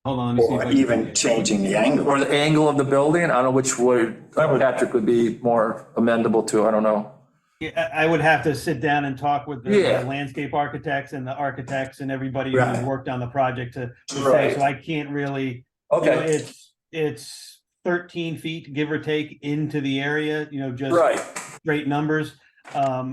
Hold on, let me see if I Or can- even changing the angle. Or the angle of the building? I don't know which would That would- Patrick would be more amenable to, I don't know. Yeah, I would have to sit down and talk with Yeah. the landscape architects and the architects and everybody who's Right. worked on the project to say, Right. so I can't really. You know, Okay, it's 13 feet, give or take, into the area, just right. straight numbers.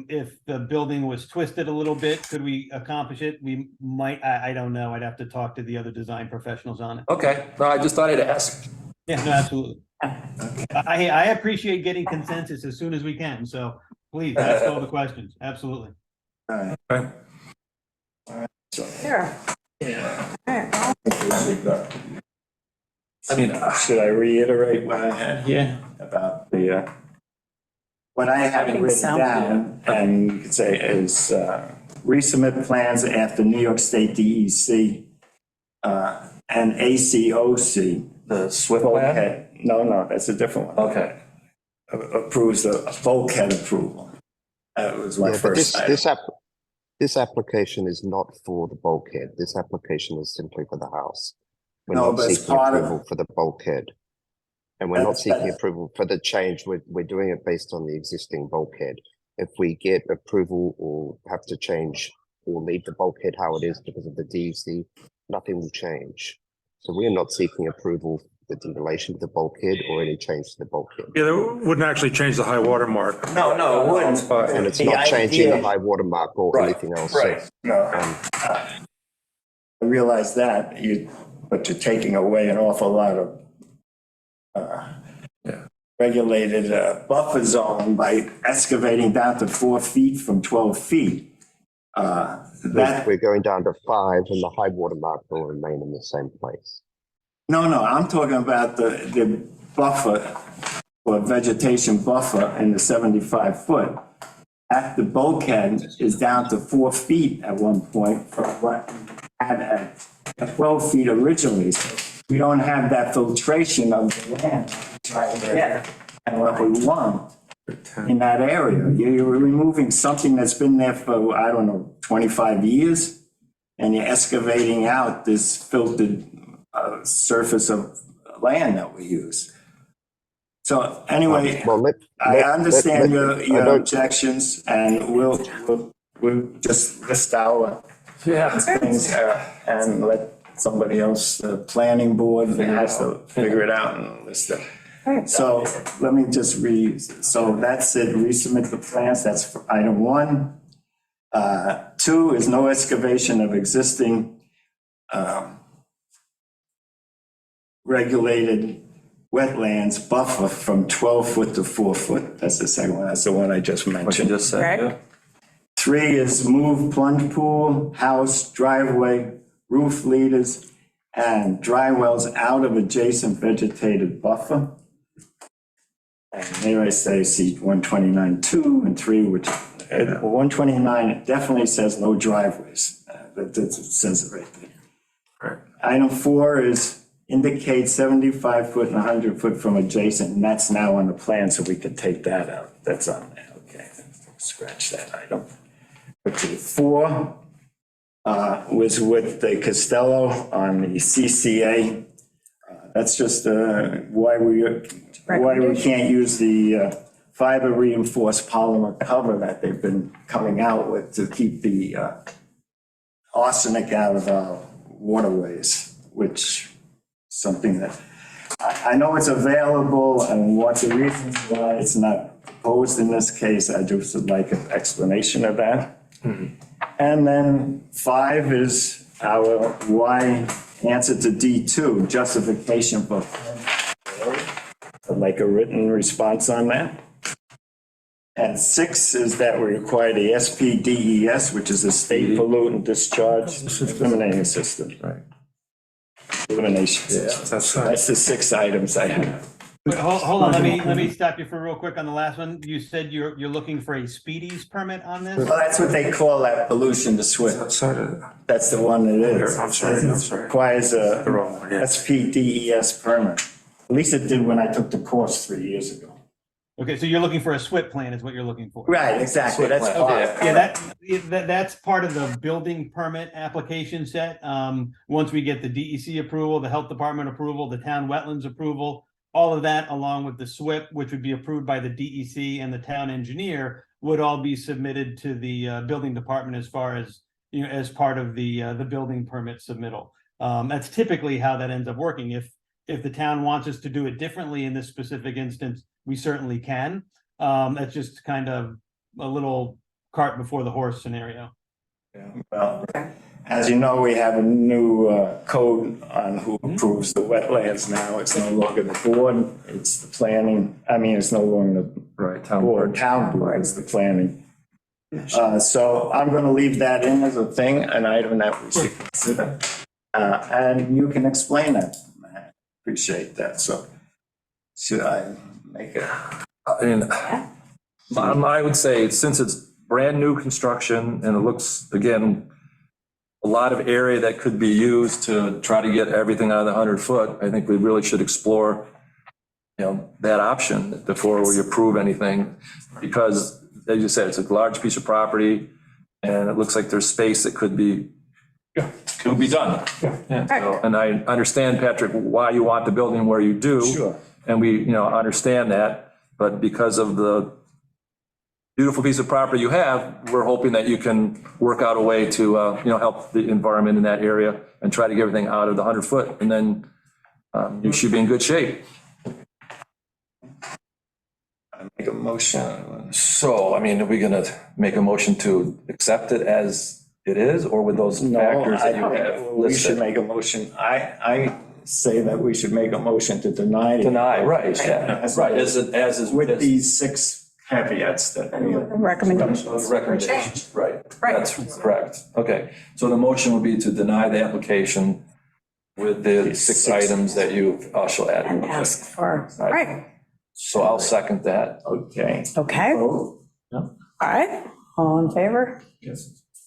If the building was twisted a little bit, could we accomplish it? We might, I don't know. I'd have to talk to the other design professionals on it. Okay, no, I just thought I'd ask. Yeah, no, absolutely. I appreciate getting consensus as soon as we can, so please ask all the questions. Absolutely. Sure. I mean, Should I reiterate what I had here about the, what I have think written so. down, and you could say is, resubmit plans after New York State DEC, and ACOC. the SWIFT plan? Bulkhead, no, that's a different one. Okay. Approves the bulkhead approval. That was my Yeah, but first item. this application is not for the bulkhead. This application is simply for the house. We're No, not but it's seeking part of- approval for the bulkhead. And we're not That's- seeking approval for the change. We're doing it based on the existing bulkhead. If we get approval or have to change or leave the bulkhead how it is because of the DEC, nothing will change. So we are not seeking approval with in relation to the bulkhead or any change to the bulkhead. Yeah, that wouldn't actually change the high water mark. No, it wouldn't. And it's The not changing the idea- high water mark or Right, anything else. So, Right, no, I realize that, but you're taking away an awful lot of Yeah. regulated buffer zone by excavating down to 4 feet from 12 feet. That, we're going down to 5 and the high water mark will remain in the same place. no, I'm talking about the buffer, or vegetation buffer in the 75 foot. At the bulkhead is down to 4 feet at one point from what we had at 12 feet originally. So we don't have that filtration of the land trying to get and what we want. in that area. You're removing something that's been there for, I don't know, 25 years, and you're excavating out this filtered surface of land that we use. So anyway, Well, I understand I your don't- objections, and we'll just list our things and let somebody else, the planning board, has to figure it out and list it. So let me just read, so that's it, resubmit the plans, that's for item 1. 2 is no excavation of existing regulated wetlands buffer from 12 foot to 4 foot. That's the second one, that's the one I just What you mentioned. just said, Correct. yeah. 3 is move plunge pool, house, driveway, roof leaders, and dry wells out of adjacent vegetated buffer. And here I say, see 129.2 and 3, which, 129, it definitely says no driveways. It says it right there. Item 4 is indicate 75 foot and 100 foot from adjacent, and that's now on the plan, so we could take that out. That's on there, okay. Scratch that item. Okay, 4 was with the Costello on the CCA. That's just why we can't use the fiber reinforced polymer cover that they've been coming out with to keep the arsenic out of our waterways, which is something that I know it's available, and what the reasons why it's not proposed in this case, I just would like an explanation of that. And then 5 is our why answer to D2, justification for, I'd like a written response on that. And 6 is that we require the SPDES, which is the State Pollutant Discharge Eliminating System. Right. Elimination system. That's the 6 items I have. Wait, hold on, let me stop you for real quick on the last one. You said you're looking for a speedies permit on this? Well, that's what they call that pollution to swim. That's the one it is. I'm sorry. Requires a The wrong one, yeah. SPDES permit. At least it did when I took the course 3 years ago. Okay, so you're looking for a SWIP plan is what you're looking for? Right, exactly. That's Yeah, that's part of the building permit application set. Once we get the DEC approval, the health department approval, the town wetlands approval, all of that along with the SWIP, which would be approved by the DEC and the town engineer, would all be submitted to the building department as far as, you know, as part of the building permit submittal. That's typically how that ends up working. If the town wants us to do it differently in this specific instance, we certainly can. That's just kind of a little cart before the horse scenario. Well, as you know, we have a new code on who approves the wetlands now. It's no longer the board, it's the planning. I mean, it's no longer the Right, town board, board. town board, it's the planning. So I'm gonna leave that in as a thing, an item that we should consider. And you can explain that. I appreciate that. So should I make it? I mean, I would say, since it's brand new construction and it looks, again, a lot of area that could be used to try to get everything out of the 100 foot, I think we really should explore, you know, that option before we approve anything. Because, as you said, it's a large piece of property and it looks like there's space that could be done. Yeah. So, and I understand, Patrick, why you want the building where you do. Sure. And we, you know, understand that, but because of the beautiful piece of property you have, we're hoping that you can work out a way to, you know, help the environment in that area and try to get everything out of the 100 foot, and then you should be in good shape. I make a motion. So, I mean, are we gonna make a motion to accept it as it is, or with those factors that you have We should listed? make a motion. I say that we should make a motion to deny. the Deny, right, yeah, application. right, as is. With these 6 caveats that we. Recommendations. Recommendations, right. That's correct. Okay, so the motion would be to deny the application with the 6 items that you shall add. And Okay. ask for, right, So I'll second that. Okay. okay, Oh, all right, all in favor?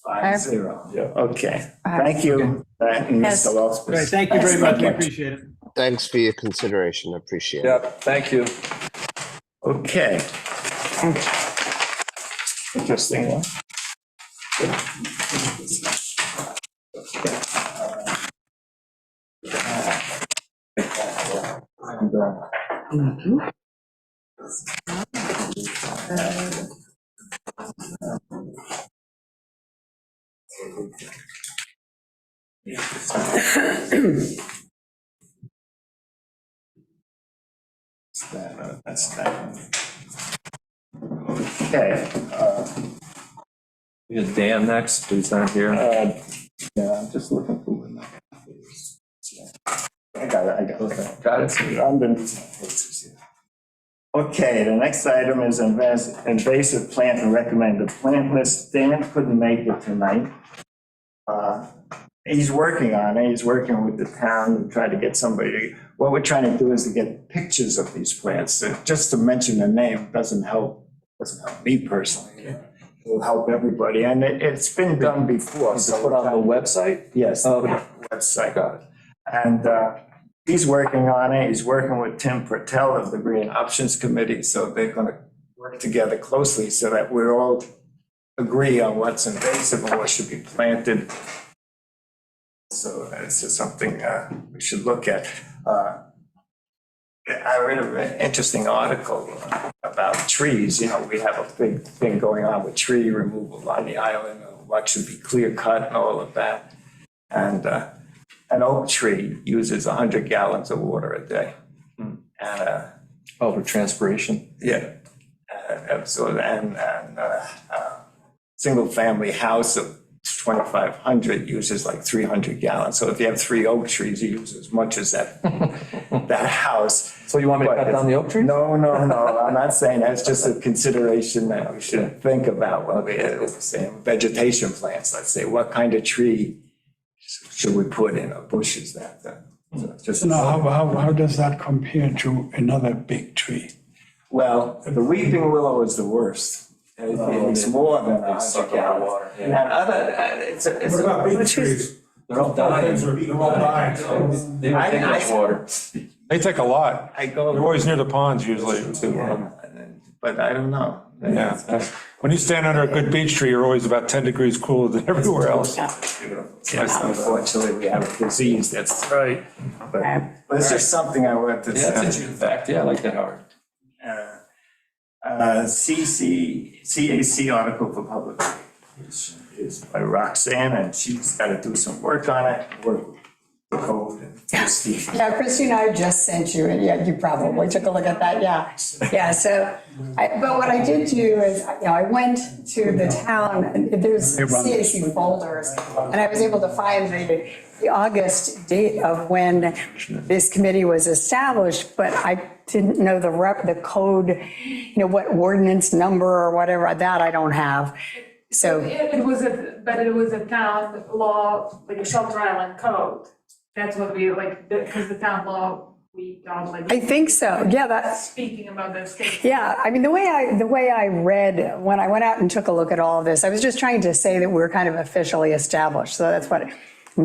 5-0. Yeah. Okay, thank you, and Yes. Mr. Loftus. All right, thank you very much. We appreciate it. Thanks for your consideration. I appreciate it. Yeah, thank you. Okay, Interesting one. That's that one. Okay, We got Dan next, who's not here. yeah, I'm just looking for one. I got it. Got it. Underneath. Okay, the next item is invasive plant and recommended plant list. Dan couldn't make it tonight. He's working on it. He's working with the town to try to get somebody. What we're trying to do is to get pictures of these plants. Just to mention the name doesn't help me personally. It will help everybody, and it's been done before. So put on the website? Yes, Oh, the okay. website. Got it. And he's working on it. He's working with Tim Pertel of the Green Options Committee, so they're going to work together closely so that we all agree on what's invasive and what should be planted. So it's just something we should look at. I read an interesting article about trees. You know, we have a big thing going on with tree removal on the island, what should be clear cut and all of that. And an oak tree uses 100 gallons of water a day. And Oh, for transpiration. yeah, so single family house of 2,500 uses like 300 gallons. So if you have 3 oak trees, you use as much as that house. So you want me to But cut down the oak tree? No, I'm not saying that. It's just a consideration that we should think about when we're saying vegetation plants. Let's say, what kind of tree should we put in, or bushes that? So just Now, how does that compare to another big tree? Well, the weeping willow is the worst. It's more than 100 gallons. And it's What about big trees? They're all dying. They're all dying. They don't take much water. They take a lot. I go. They're always near the ponds usually. Yeah, but I don't know. Yeah. When you stand under a good beech tree, you're always about 10 degrees cooler than everywhere else. Yes, unfortunately, we have a disease that's, Right. but it's just something I want to Yeah, that's say. interesting fact. Yeah, I like that, Howard. CAC article for public is by Roxanne, and she's got to do some work on it, work with the code and Steve. Yeah, Christina, I just sent you, and yeah, you probably took a look at that, yeah. Yeah, so, but what I did do is, you know, I went to the town, and there's CAC folders, and I was able to find the August date of when this committee was established, but I didn't know the code, you know, what ordinance number or whatever, that I don't have. So, It was a town law, like a Shelter Island code. That's what we, like, because the town law, we don't like. I think so, yeah, that's. Speaking about the state. Yeah, I mean, the way I read, when I went out and took a look at all of this, I was just trying to say that we're kind of officially established. So that's what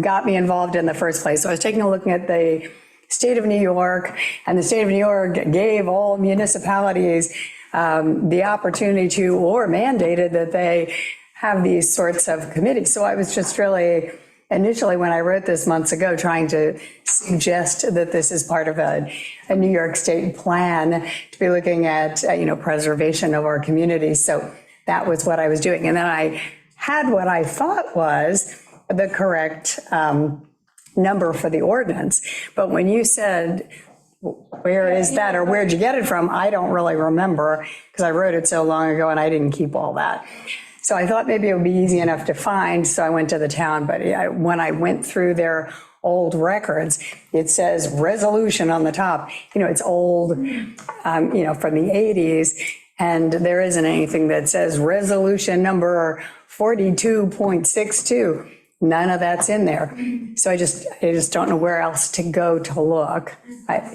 got me involved in the first place. So I was taking a look at the state of New York, and the state of New York gave all municipalities the opportunity to, or mandated that they have these sorts of committees. So I was just really, initially when I wrote this months ago, trying to suggest that this is part of a New York State plan to be looking at, you know, preservation of our communities. So that was what I was doing. And then I had what I thought was the correct number for the ordinance. But when you said, where is that, or where'd you get it from? I don't really remember, because I wrote it so long ago and I didn't keep all that. So I thought maybe it would be easy enough to find, so I went to the town. But when I went through their old records, it says resolution on the top. You know, it's old, you know, from the 80s, and there isn't anything that says resolution number 42.62. None of that's in there. So I just don't know where else to go to look.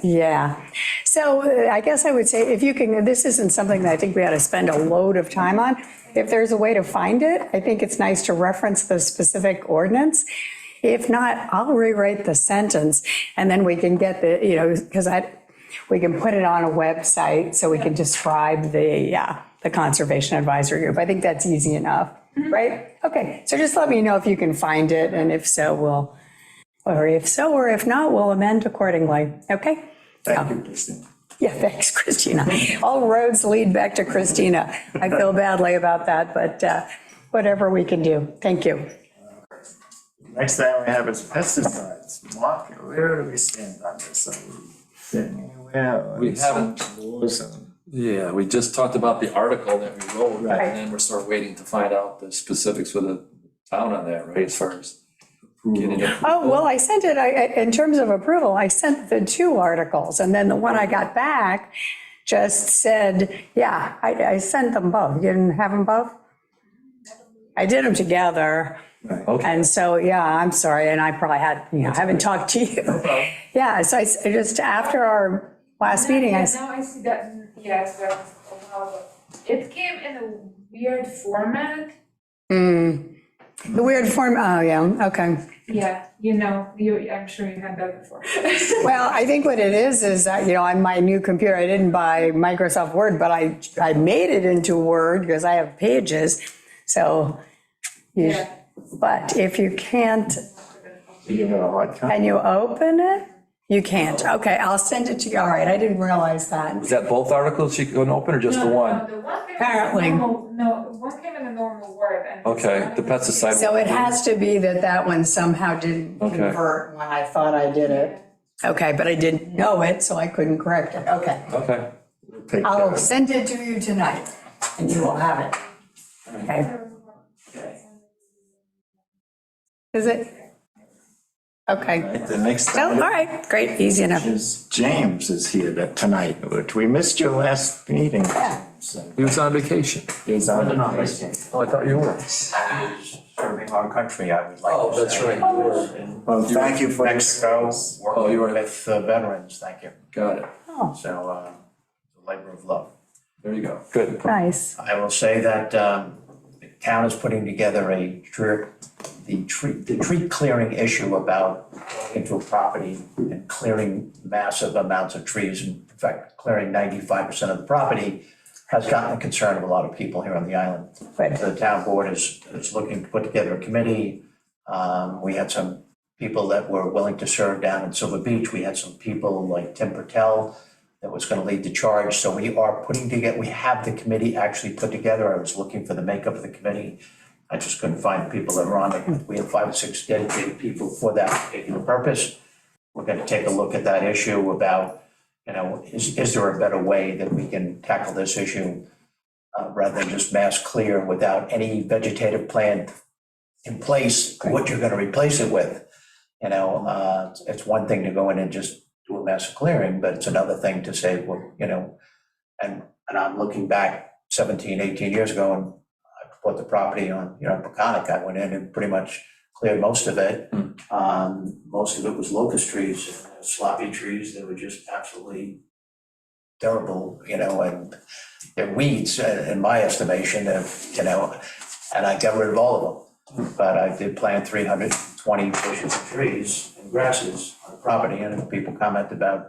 Yeah. So I guess I would say, if you can, this isn't something that I think we ought to spend a load of time on. If there's a way to find it, I think it's nice to reference the specific ordinance. If not, I'll rewrite the sentence, and then we can get the, you know, because we can put it on a website so we can describe the the Conservation Advisory Group. I think that's easy enough, right? Okay, so just let me know if you can find it, and if so, or if not, we'll amend accordingly, okay? Thank you, Christine. Yeah, thanks, Christina. All roads lead back to Christina. I feel badly about that, but whatever we can do. Thank you. Next thing we have is pesticides. Mark, where do we stand on this? Are we getting anywhere? We haven't. Yeah, we just talked about the article that we wrote, and Right. then we're sort of waiting to find out the specifics with the town on that, right, as far as getting it. Oh, well, I sent it, in terms of approval, I sent the 2 articles, and then the one I got back just said, yeah, I sent them both. You didn't have them both? I did them together. Okay, And so, yeah, I'm sorry, and I probably I haven't talked to you. Yeah, so I just, after our last meeting, I, Now I see that, yes, that was a while ago. It came in a weird format. the weird form, oh, yeah, okay. Yeah, I'm sure you had that before. Well, I think what it is that, on my new computer, I didn't buy Microsoft Word, but I made it into Word because I have Pages. So, Yeah. but if you can't, You give it a hard time. can you open it? You can't. Okay, I'll send it to you. All right, I didn't realize that. is that both articles you can open, or just the one? The one came Apparently. in a one came in a normal Word and. Okay, the pesticide. So it has to be that one somehow didn't Okay. convert when I thought I did it. Okay, but I didn't know it, so I couldn't correct it. Okay. Okay, Take care I'll of it. send it to you tonight, and you will have it. Okay. Is it? Okay. Right, the next So, all item right, great, easy enough. is James is here tonight, which we missed your last meeting. So he was on vacation. he's on the Oh, I thought you were. Serving our country, I would like Oh, to that's say. right, you were. In Well, thank you for Mexico, Oh, you were- working with veterans, thank you. Got it, So, it's a labor of love. there you go, good. Nice. I will say that the town is putting together the tree clearing issue about going into a property and clearing massive amounts of trees. In fact, clearing 95% of the property has gotten the concern of a lot of people here on the island. Good. The town board is looking to put together a committee. We had some people that were willing to serve down in Silver Beach. We had some people like Tim Patel that was going to lead the charge. So we have the committee actually put together. I was looking for the makeup of the committee. I just couldn't find the people that were on it. We have 5 or 6 dedicated people for that particular purpose. We're going to take a look at that issue about, is there a better way that we can tackle this issue rather than just mass clear without any vegetative plan in place, what you're going to replace it with. It's one thing to go in and just do a massive clearing, but it's another thing to say, well, and I'm looking back 17, 18 years ago, and I bought the property on, Peconic. I went in and pretty much cleared most of it. Most of it was locust trees, sloppy trees that were just absolutely terrible, and they're weeds in my estimation, and I got rid of all of them. But I did plant 320 bushes of trees and grasses on the property, and people comment about,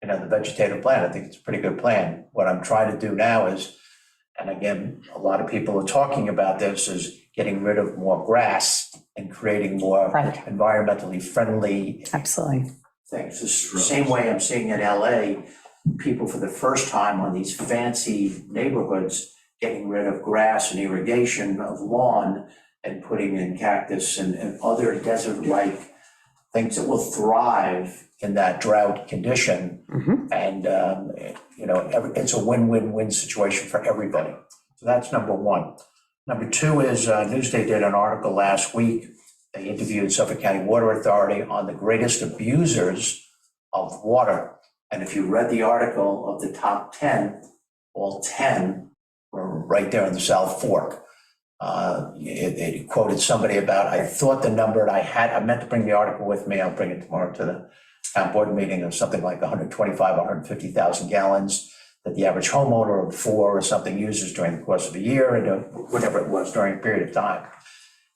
the vegetative plan. I think it's a pretty good plan. What I'm trying to do now is, and again, a lot of people are talking about this, is getting rid of more grass and creating more Right. environmentally friendly Absolutely. things. The same way I'm seeing in LA, people for the first time on these fancy neighborhoods, getting rid of grass and irrigation of lawn and putting in cactus and other desert-like things that will thrive in that drought condition. And, it's a win-win-win situation for everybody. So that's number one. Number two is Newsday did an article last week. They interviewed Suffolk County Water Authority on the greatest abusers of water. And if you read the article of the top 10, all 10 were right there in the South Fork. It quoted somebody about, I thought the number I meant to bring the article with me. I'll bring it tomorrow to the town board meeting, of something like 125, 150,000 gallons that the average homeowner of 4 or something uses during the course of a year, and whatever it was during a period of time.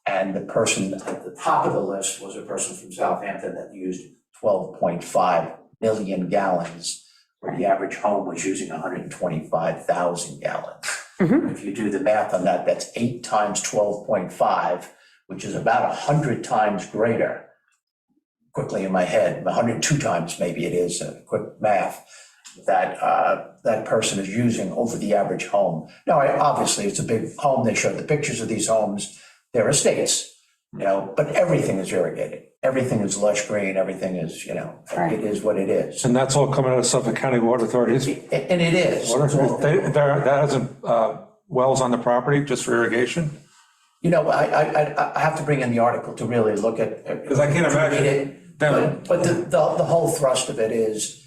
And the person at the top of the list was a person from Southampton that used 12.5 million gallons, where the average home was using 125,000 gallons. If you do the math on that, that's 8 times 12.5, which is about 100 times greater. Quickly in my head, 102 times maybe it is, quick math, that that person is using over the average home. Now, obviously, it's a big home. They showed the pictures of these homes. They're estates, but everything is irrigated. Everything is lush green. Everything is, Right. it is what it is. And that's all coming out of Suffolk County Water Authority's And it is. water. That hasn't, wells on the property just for irrigation? I have to bring in the article to really look at. Because I can't imagine read it. them. But the whole thrust of it is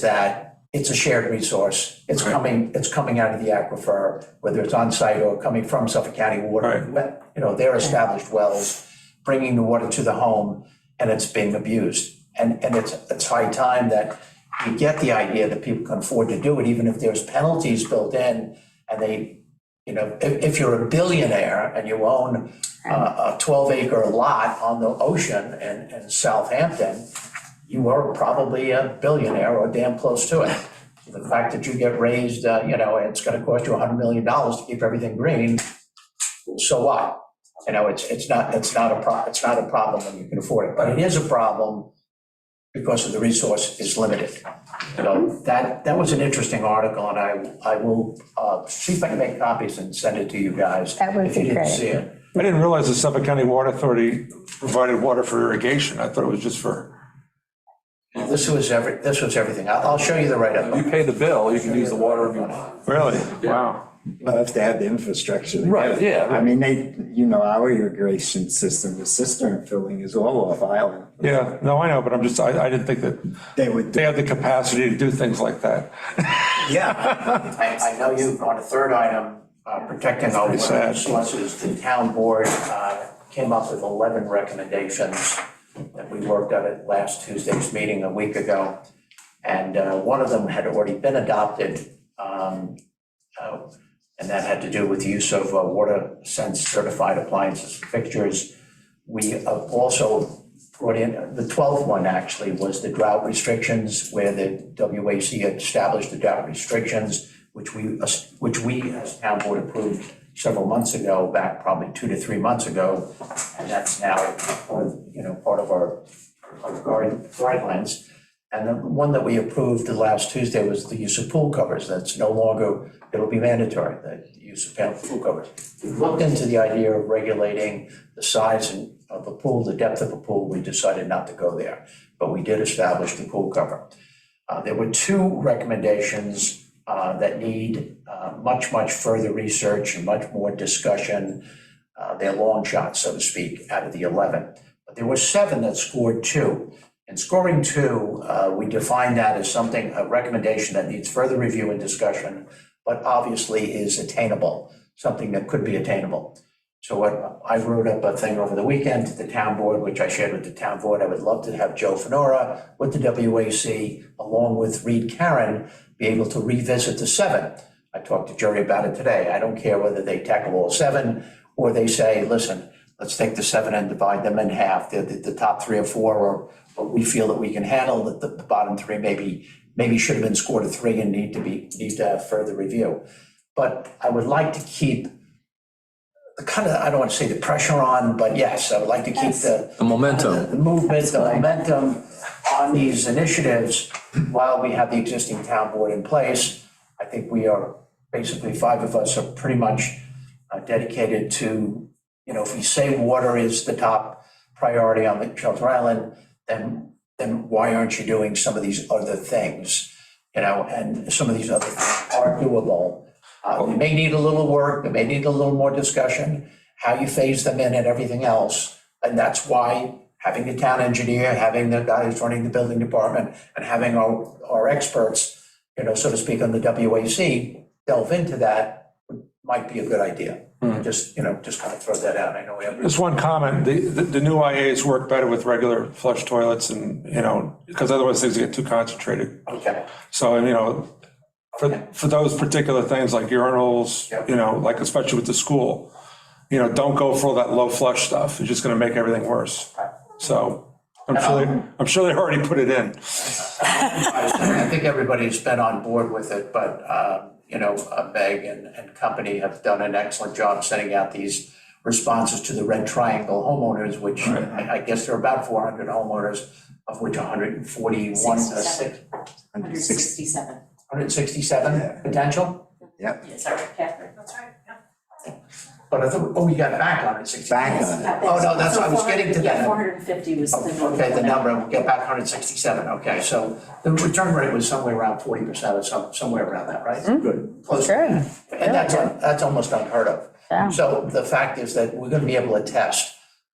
that it's a shared resource. It's coming out of the aquifer, whether it's on site or coming from Suffolk County Water. They're established wells, bringing the water to the home, and it's being abused. And it's high time that we get the idea that people can afford to do it, even if there's penalties built in, and they, if you're a billionaire and you own a 12-acre lot on the ocean in Southampton, you are probably a billionaire or damn close to it. The fact that you get raised, it's going to cost you $100 million to keep everything green. So what? It's not a problem when you can afford it, but it is a problem because of the resource is limited. That was an interesting article, and I will see if I can make copies and send it to you guys. That would if you be didn't great. see it. I didn't realize the Suffolk County Water Authority provided water for irrigation. I thought it was just for. This was everything. I'll show you the write-up. You pay the bill, you can use the water if you want. Really? Wow. Well, if they have the infrastructure. to Right, get it. yeah. I mean, our irrigation system, the cistern filling is all off island. Yeah, no, I know, but I didn't think that They would, they have the capacity to do things like that. yeah. I know you, on a third item, protecting our pretty water sad. sources, the town board came up with 11 recommendations that we worked on at last Tuesday's meeting a week ago. And one of them had already been adopted, and that had to do with the use of water sense certified appliances and fixtures. We also brought in, the 12th one actually was the drought restrictions, where the WAC had established the drought restrictions, which we as town board approved several months ago, back probably 2 to 3 months ago. And that's now part of our guidelines. And the one that we approved the last Tuesday was the use of pool covers. That's no longer, it'll be mandatory, the use of pool covers. We looked into the idea of regulating the size of a pool, the depth of a pool. We decided not to go there, but we did establish the pool cover. There were 2 recommendations that need much further research and much more discussion. They're long shots, so to speak, out of the 11. But there were 7 that scored 2. And scoring 2, we define that as something, a recommendation that needs further review and discussion, but obviously is attainable, something that could be attainable. So I wrote up a thing over the weekend to the town board, which I shared with the town board. I would love to have Joe Fenora with the WAC, along with Reed Karen, be able to revisit the 7. I talked to Jerry about it today. I don't care whether they tackle all 7 or they say, listen, let's take the 7 and divide them in half. The top 3 or 4 are what we feel that we can handle. The bottom 3 maybe should have been scored a 3 and need to have further review. But I would like to keep I don't want to say the pressure on, but yes, I would like to keep the momentum. the movement, the momentum on these initiatives while we have the existing town board in place. I think we are, basically 5 of us are pretty much dedicated to, if we say water is the top priority on the Shelter Island, then why aren't you doing some of these other things? And some of these other things are doable. They may need a little work, they may need a little more discussion, how you phase them in and everything else. And that's why having the town engineer, having the guy who's running the building department, and having our experts, so to speak, on the WAC, delve into that might be a good idea. Just kind of throw that out. I know we have. Just one comment, the new IAs work better with regular flush toilets and, because otherwise things get too concentrated. Okay. So, for those particular things like urinals, like especially with the school, don't go for all that low flush stuff. It's just going to make everything worse. So I'm sure they already put it in. I think everybody's been on board with it, but Meg and company have done an excellent job sending out these responses to the Red Triangle homeowners, which I guess there are about 400 homeowners, of which 141, 167. 167 potential? Is that right, Catherine? That's right, yeah. But I thought, you got back 160. Back on it. Oh, no, that's, I was getting to that. 450 was the number. Okay, the number, we'll get back 167, okay, so the return rate was somewhere around 40% or somewhere around that, right? Good. Close. Good. And that's almost unheard of. Yeah. So the fact is that we're gonna be able to test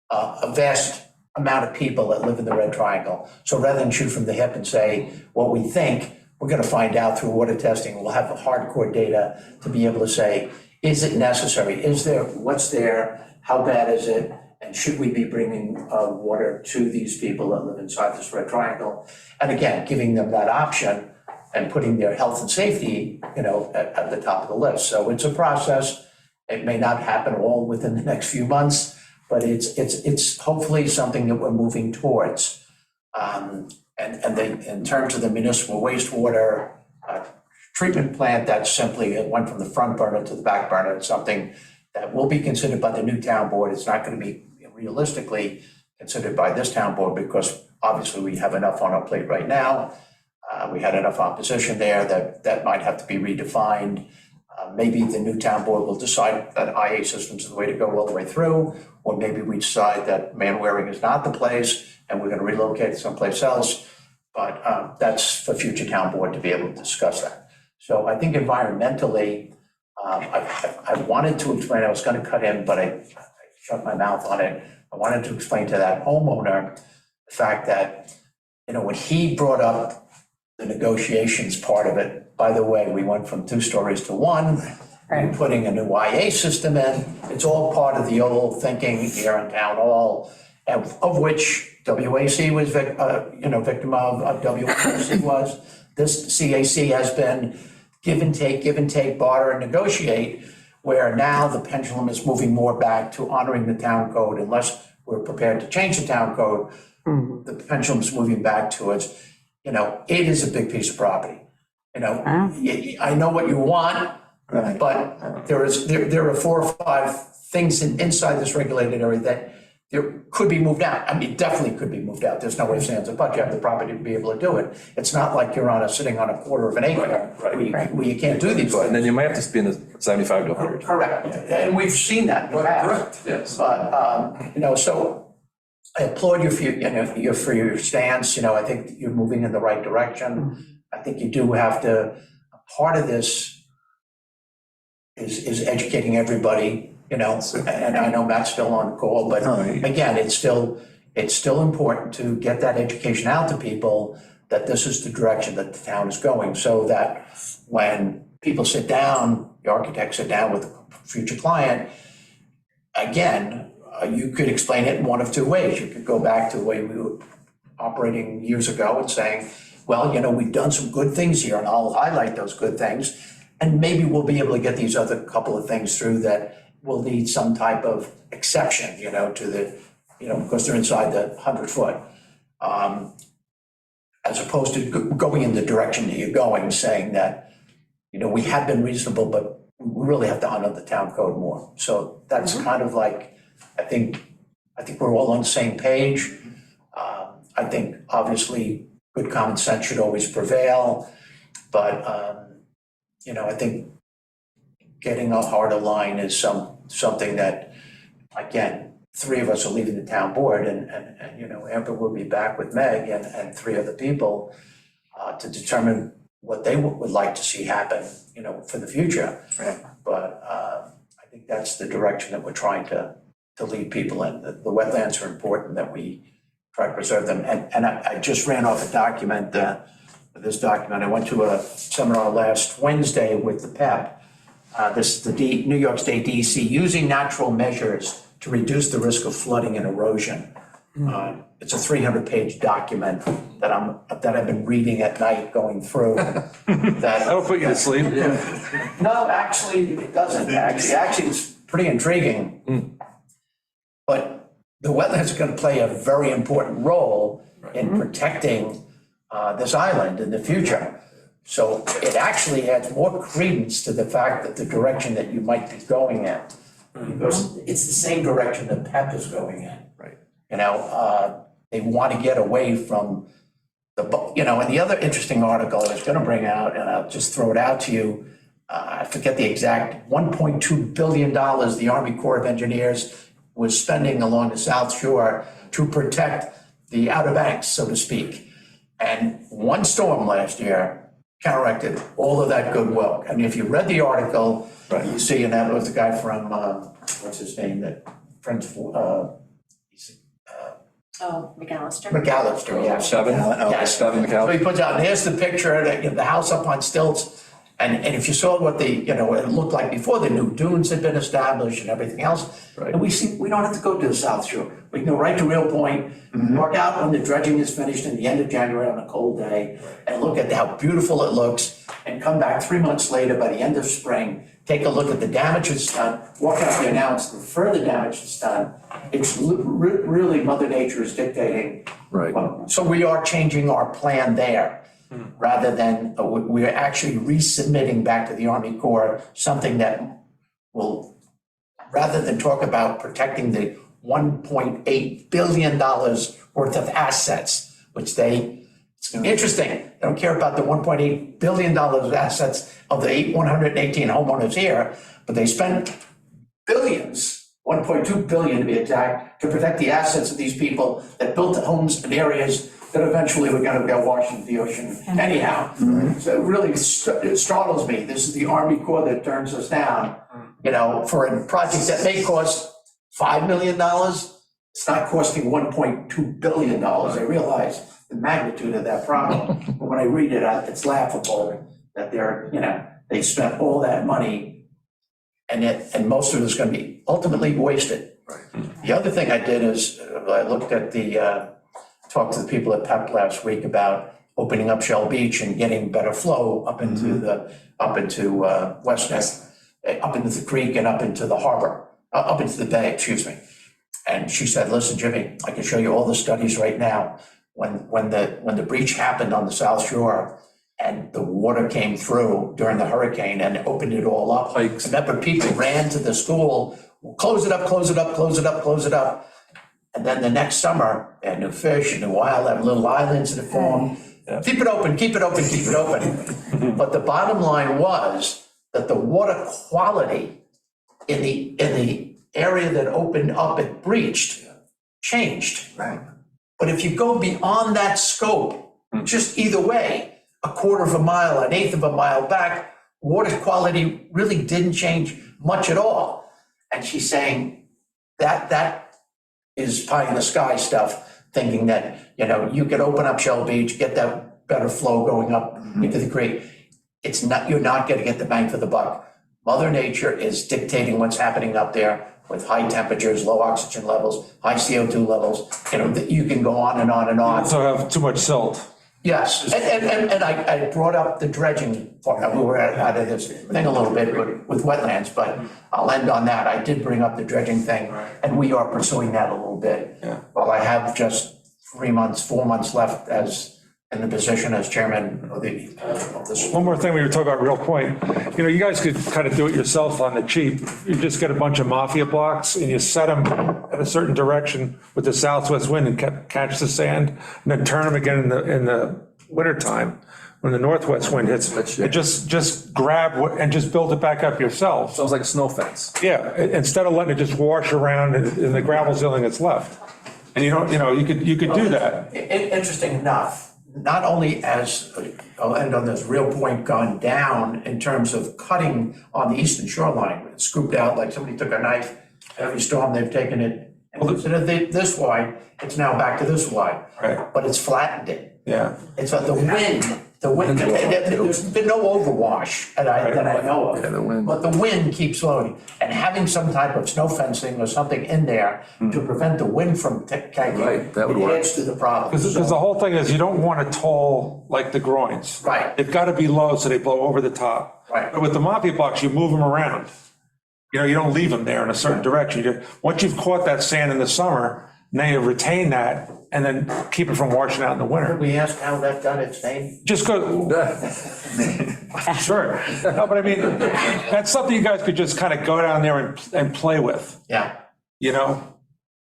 a vast amount of people that live in the Red Triangle. So rather than shoot from the hip and say what we think, we're gonna find out through water testing. We'll have the hardcore data to be able to say, is it necessary? Is there, what's there? How bad is it? And should we be bringing water to these people that live inside this Red Triangle? And again, giving them that option and putting their health and safety, at the top of the list. So it's a process. It may not happen all within the next few months, but it's hopefully something that we're moving towards. In terms of the municipal wastewater treatment plant, that's simply, it went from the front burner to the back burner. It's something that will be considered by the new town board. It's not going to be realistically considered by this town board because obviously we have enough on our plate right now. We had enough opposition there that might have to be redefined. Maybe the new town board will decide that IA systems is the way to go all the way through, or maybe we decide that Manwaring is not the place and we're going to relocate someplace else. But that's for future town board to be able to discuss that. So I think environmentally, I wanted to explain, I was going to cut in, but I shut my mouth on it. I wanted to explain to that homeowner the fact that, when he brought up the negotiations part of it, by the way, we went from 2 stories to 1. We're putting a new IA system in. It's all part of the old thinking here in town hall, of which WAC was victim of, WAC was. This CAC has been give and take, barter and negotiate, where now the pendulum is moving more back to honoring the town code. Unless we're prepared to change the town code, the pendulum is moving back towards, it is a big piece of property. I know what you want, but there are 4 or 5 things inside this regulated area that there could be moved out. I mean, definitely could be moved out. There's no way of saying it's a but you have the property to be able to do it. It's not like you're sitting on a quarter of an acre where you can't do these. And then you might have to spend the 75 to 100. Correct, and we've seen that in the past. Correct, yes. But, so I applaud you for your stance. I think you're moving in the right direction. I think you do have to, part of this is educating everybody, and I know Matt's still on call, but again, it's still important to get that education out to people that this is the direction that the town is going, so that when people sit down, the architects sit down with the future client, again, you could explain it in one of 2 ways. You could go back to the way we were operating years ago and saying, well, we've done some good things here, and I'll highlight those good things. And maybe we'll be able to get these other couple of things through that will need some type of exception, to the, because they're inside the 100-foot. As opposed to going in the direction that you're going, saying that, we have been reasonable, but we really have to honor the town code more. So that's kind of like, I think we're all on the same page. I think obviously good common sense should always prevail, but I think getting a harder line is something that, again, 3 of us are leaving the town board, and Amber will be back with Meg and 3 other people to determine what they would like to see happen, for the future. Right. But I think that's the direction that we're trying to lead people in. The wetlands are important, that we try to preserve them. And I just ran off a document, this document. I went to a seminar last Wednesday with the PEP. This is the New York State DEC using natural measures to reduce the risk of flooding and erosion. It's a 300-page document that I've been reading at night, going through. That'll put you to sleep. No, actually, it doesn't. Actually, it's pretty intriguing. But the wetlands are going to play a very important role in protecting this island in the future. So it actually adds more credence to the fact that the direction that you might be going in. Because it's the same direction that PEP is going in. Right. You know, they want to get away from and the other interesting article I was going to bring out, and I'll just throw it out to you. I forget the exact, $1.2 billion the Army Corps of Engineers was spending along the South Shore to protect the Outer Banks, so to speak. And one storm last year counteracted all of that goodwill. I mean, if you read the article, you see, and that was the guy from, what's his name, that Friends, McAllister. McAllister, yeah. Seven? Yes. Seven So he McAllister. puts out, and here's the picture of the house up on stilts. And if you saw what it looked like before, the new dunes had been established and everything else. Right. And we don't have to go to the South Shore. We can go right to Real Point, work out when the dredging is finished in the end of January on a cold day, and look at how beautiful it looks, and come back 3 months later by the end of spring, take a look at the damage that's done, walk out there now, it's the further damage that's done. It's really Mother Nature is dictating. Right. So we are changing our plan there, rather than, we're actually resubmitting back to the Army Corps something that will, rather than talk about protecting the $1.8 billion worth of assets, which it's interesting, they don't care about the $1.8 billion of assets of the 118 homeowners here, but they spent billions, 1.2 billion to be exact, to protect the assets of these people that built the homes in areas that eventually were gonna go wash into the ocean anyhow. So it really it startles me. This is the Army Corps that turns us down, for a project that may cost $5 million. It's not costing $1.2 billion. I realize the magnitude of that problem. But when I read it, it's laughable that they spent all that money and most of it is gonna be ultimately wasted. Right. The other thing I did is I looked at talked to the people at PEP last week about opening up Shell Beach and getting better flow up into West Neck, up into the creek and up into the harbor, up into the bay, excuse me. And she said, listen, Jimmy, I can show you all the studies right now. When the breach happened on the South Shore and the water came through during the hurricane and opened it all up. Pikes. Remember, people ran to the school, close it up, close it up, close it up, close it up. And then the next summer, they had new fish and new wildlife, little islands that formed. Keep it open, keep it open, keep it open. But the bottom line was that the water quality in the area that opened up and breached changed. Right. But if you go beyond that scope, just either way, a quarter of a mile, an eighth of a mile back, water quality really didn't change much at all. And she's saying that is pie in the sky stuff, thinking that, you could open up Shell Beach, get that better flow going up into the creek. You're not gonna get the bang for the buck. Mother Nature is dictating what's happening up there with high temperatures, low oxygen levels, high CO2 levels, you can go on and on and on. Also have too much silt. Yes, and I brought up the dredging, we were out of this thing a little bit with wetlands, but I'll end on that. I did bring up the dredging thing, and we are pursuing that a little bit. Yeah. Well, I have just 4 months left in the position as chairman of this. One more thing, we were talking about Real Point. You guys could kind of do it yourself on the cheap. You just get a bunch of mafia blocks and you set them at a certain direction with the southwest wind and catch the sand, and then turn them again in the wintertime when the northwest wind hits. And just grab and just build it back up yourself. Sounds like a snow fence. Yeah, instead of letting it just wash around in the gravel's the only thing that's left. And you could do that. Interesting enough, not only I'll end on this, Real Point gone down in terms of cutting on the eastern shoreline, it's scooped out like somebody took a knife. Every storm they've taken it, and instead of this wide, it's now back to this wide. Right. But it's flattened it. Yeah. It's like the wind, there's been no overwash that I know of. Yeah, the wind. But the wind keeps blowing, and having some type of snow fencing or something in there to prevent the wind from taking. Right, that would it work. adds to the problem. Because the whole thing is you don't want it tall like the groins. Right. They've got to be low so they blow over the top. Right. But with the mafia blocks, you move them around. You don't leave them there in a certain direction. Once you've caught that sand in the summer, Now you retain that and then keep it from washing out in the winter. We asked how that got its name. Just go, sure. No, but I mean, that's something you guys could just kind of go down there and play with, Yeah, you know?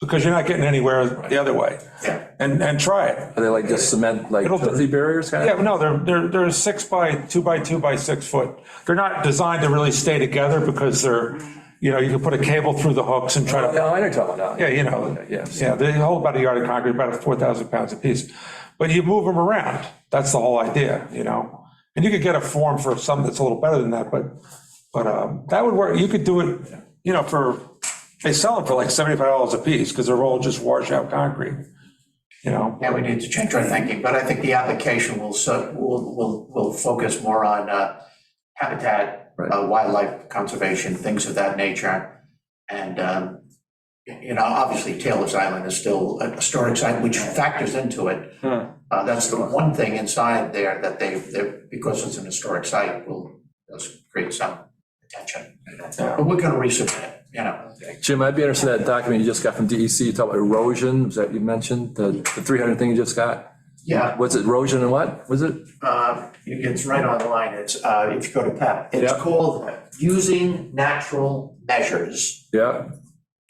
Because you're not getting anywhere the other way. yeah. And try it. Are they like just cement, like It'll- fuzzy barriers kind Yeah, of? no, they're 6 by 2 by 2 by 6 foot. They're not designed to really stay together because they're, you know, you can put a cable through the hooks and try Yeah, to, I know what you're talking about now. yeah, you know. Yes. Yeah, they hold about a yard of concrete, about 4,000 pounds apiece. But you move them around. That's the whole idea, you know? And you could get a form for something that's a little better than that, but that would work. You could do it, you know, they sell them for like $75 a piece because they're all just washout concrete, you know? Yeah, we need to change our thinking, but I think the application will focus more on habitat, wildlife conservation, things of that nature. And, you know, obviously Taylor's Island is still a historic site, which factors into it. That's the one thing inside there that they because it's an historic site, does create some attention. But we're gonna resubmit it, you know. Jim, I'd be interested in that document you just got from DEC, you talk about erosion, was that you mentioned, the 300 thing you just got? Yeah. What's it, erosion and what, was it? It's right online. It's, if you go to PEP, it's Yeah. called Using Natural Measures Yeah,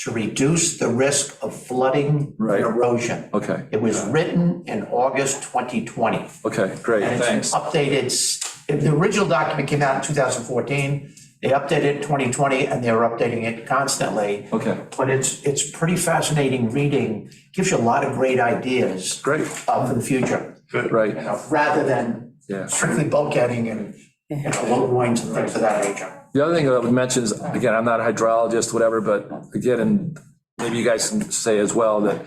to Reduce the Risk of Flooding Right. and Erosion. okay, It was written in August 2020. okay, great, And it's thanks. updated, the original document came out in 2014. They updated it in 2020 and they're updating it constantly. Okay, But it's pretty fascinating reading, gives you a lot of great ideas great, for the future, right, you know, rather than yeah. strictly bulkheading and, you know, low points and things of that nature. The other thing that I would mention is, again, I'm not a hydrologist, whatever, but again, and maybe you guys can say as well, that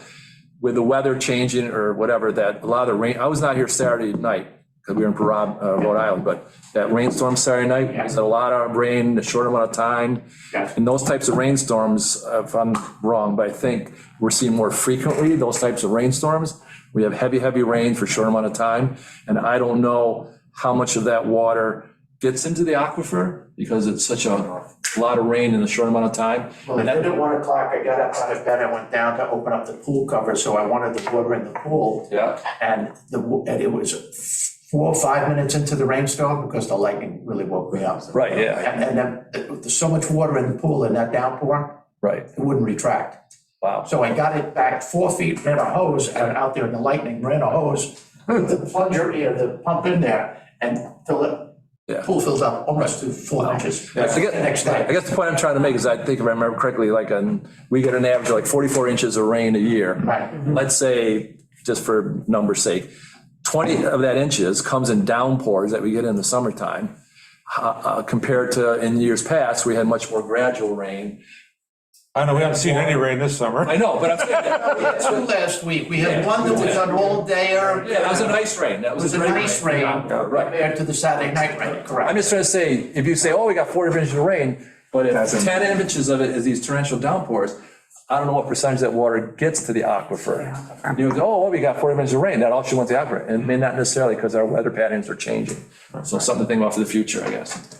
with the weather changing or whatever, that a lot of the rain, I was not here Saturday night, because we were in Rhode Island, but that rainstorm Saturday night, we had a lot of rain in a short amount of time. Yeah. And those types of rainstorms, if I'm wrong, but I think we're seeing more frequently, those types of rainstorms. We have heavy, heavy rain for a short amount of time, and I don't know how much of that water gets into the aquifer, because it's such a lot of rain in a short amount of time. Well, at 1 o'clock, I got up out of bed, I went down to open up the pool cover, so I wanted the water in the pool. Yeah. And it was 4 or 5 minutes into the rainstorm, because the lightning really woke me up. Right, yeah, And then there's so much water in the pool in that downpour, right, it wouldn't retract. wow. So I got it back 4 feet, ran a hose, and out there in the lightning, ran a hose, put the plunger, the pump in there, and fill it. Yeah. Pool fills up almost to 4 inches the I guess- next I day. guess the point I'm trying to make is, I think if I remember correctly, we get an average of like 44 inches of rain a year. Right. Let's say, just for number's sake, 20 of that inches comes in downpours that we get in the summertime. Compared to in years past, we had much more gradual rain. I know we haven't seen any rain this summer. I know, but I'm saying that. Two last week, we had one that was an all dayer. Yeah, that was a nice rain. That It was was a a great nice rain Right. compared to the Saturday night rain, correct? I'm just trying to say, if you say, oh, we got 40 inches of rain, but if 10 inches of it is these torrential downpours, I don't know what percentage that water gets to the aquifer. You go, oh, well, we got 40 inches of rain, that all should went to the aquifer, and it may not necessarily, because our weather patterns are changing. So something to think about for the future, I guess.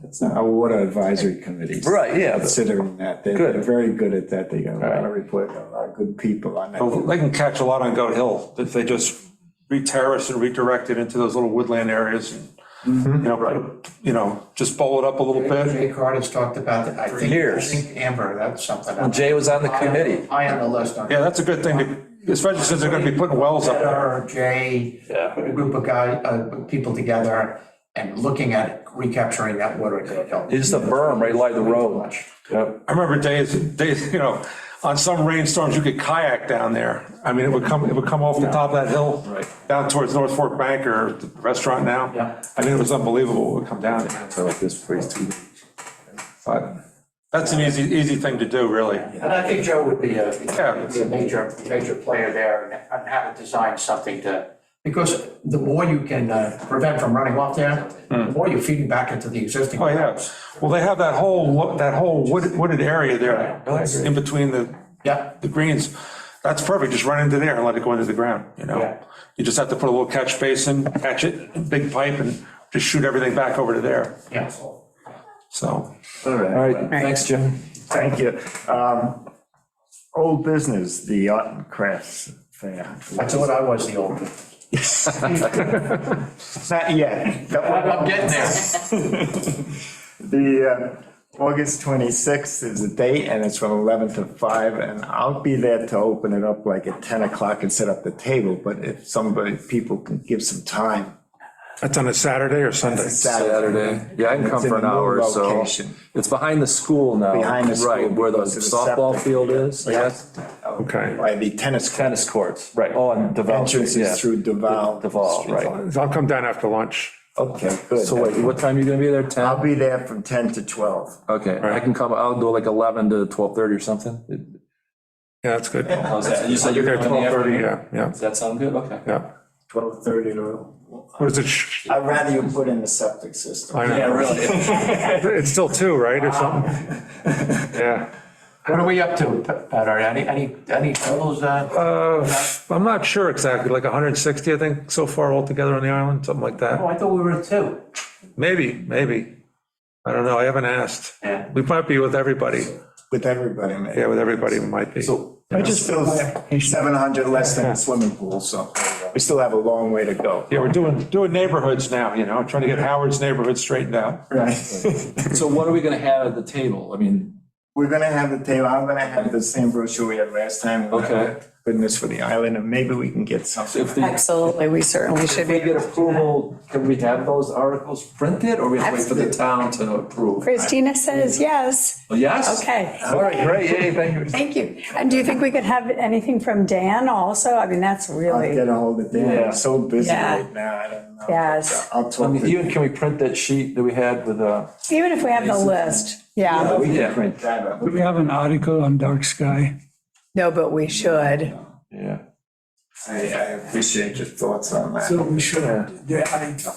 It's our water advisory committee. Right, yeah, but- Considering that, Good. they're very good at that. They got a lot of report, a lot of good people on Well, that. they can catch a lot on Goat Hill if they just re-terrace and redirect it into those little woodland areas. And, you know, just bowl it up a little bit. Jay Carter's talked about that, I years. think Amber, that's something. When Jay was on the committee. High on the list on. Yeah, that's a good thing, to especially since they're going to be putting wells up there. Jay, put a group of people together and looking at recapturing that water at Goat Hill. It's just a berm right along the road. Yep. I remember days, you know, on some rainstorms, you could kayak down there. I mean, it would come off the top of that hill, Right. down towards North Fork Bank or the restaurant now. Yeah. I mean, it was unbelievable. It would come down. So like this phrase too. But that's an easy thing to do, really. And I think Joe would be a major player there and have to design something to, because the more you can prevent from running off there, the more you're feeding back into the existing. Oh, yeah. Well, they have that whole wooded area there in between Yeah, the greens. That's perfect. Just run into there and let it go into the ground, you know? Yeah. You just have to put a little catch basin, catch it, big pipe, and just shoot everything back over to there. yeah. So, All right, thanks, Jim. Thank you. Old business, the art and crafts fair. I thought I was the old. Not yet. I'm getting there. The August 26th is the date, and it's from 11 to 5, and I'll be there to open it up like at 10 o'clock and set up the table, but if people can give some time. That's on a Saturday or Sunday? It's Saturday. Yeah, I can come It's in for a an new hour, so. location. It's behind the school now. Behind the school, Right, where the because of the softball septic. field is, Yeah. yes? Okay. By the tennis court. Tennis courts, right, oh, and Deval. Entrance yeah. is through Deval. Deval, right. I'll come down after lunch. Okay, good. So wait, what time are you gonna be there, 10? I'll be there from 10 to 12. Okay, I can come, I'll do like 11 to 12:30 or something. Yeah, that's good. How's that? You said you're There, coming in the 12:30, afternoon? yeah, Does that sound good? Okay. yeah. 12:30 to. What is it? I'd rather you put in the septic system. I know. Yeah, really. It's still 2, right, or something? Yeah. What are we up to, Pat? Are any totals? I'm not sure exactly, like 160, I think, so far altogether on the island, something like Oh, that. I thought we were at 2. Maybe. I don't know, I haven't asked. Yeah. We might be with everybody. With everybody, man. Yeah, with everybody, we might be. I just feel 700 less than a swimming pool, so we still have a long way to go. Yeah, we're doing neighborhoods now, trying to get Howard's neighborhood straightened out. Right. So what are we gonna have at the table? I mean, We're gonna have the table, I'm gonna have the same brochure we had last time. Okay. Goodness for the island, and maybe we can get something. if the, Absolutely, we certainly should if we be. get approval, can we have those articles printed, or we have to wait for the town to approve? Christina says yes. Well, yes? Okay, All right, great, yay, thank you. thank you. And do you think we could have anything from Dan also? I mean, that's I'll really, get a hold of Dan, Yeah. I'm so busy Yeah. right now, I don't know. Yes. I'll I talk mean, to. even, can we print that sheet that we had with, even if we have the list, yeah. We Yeah. can print that up. Do we have an article on dark sky? No, but we should. yeah. I appreciate your thoughts on that. So we should,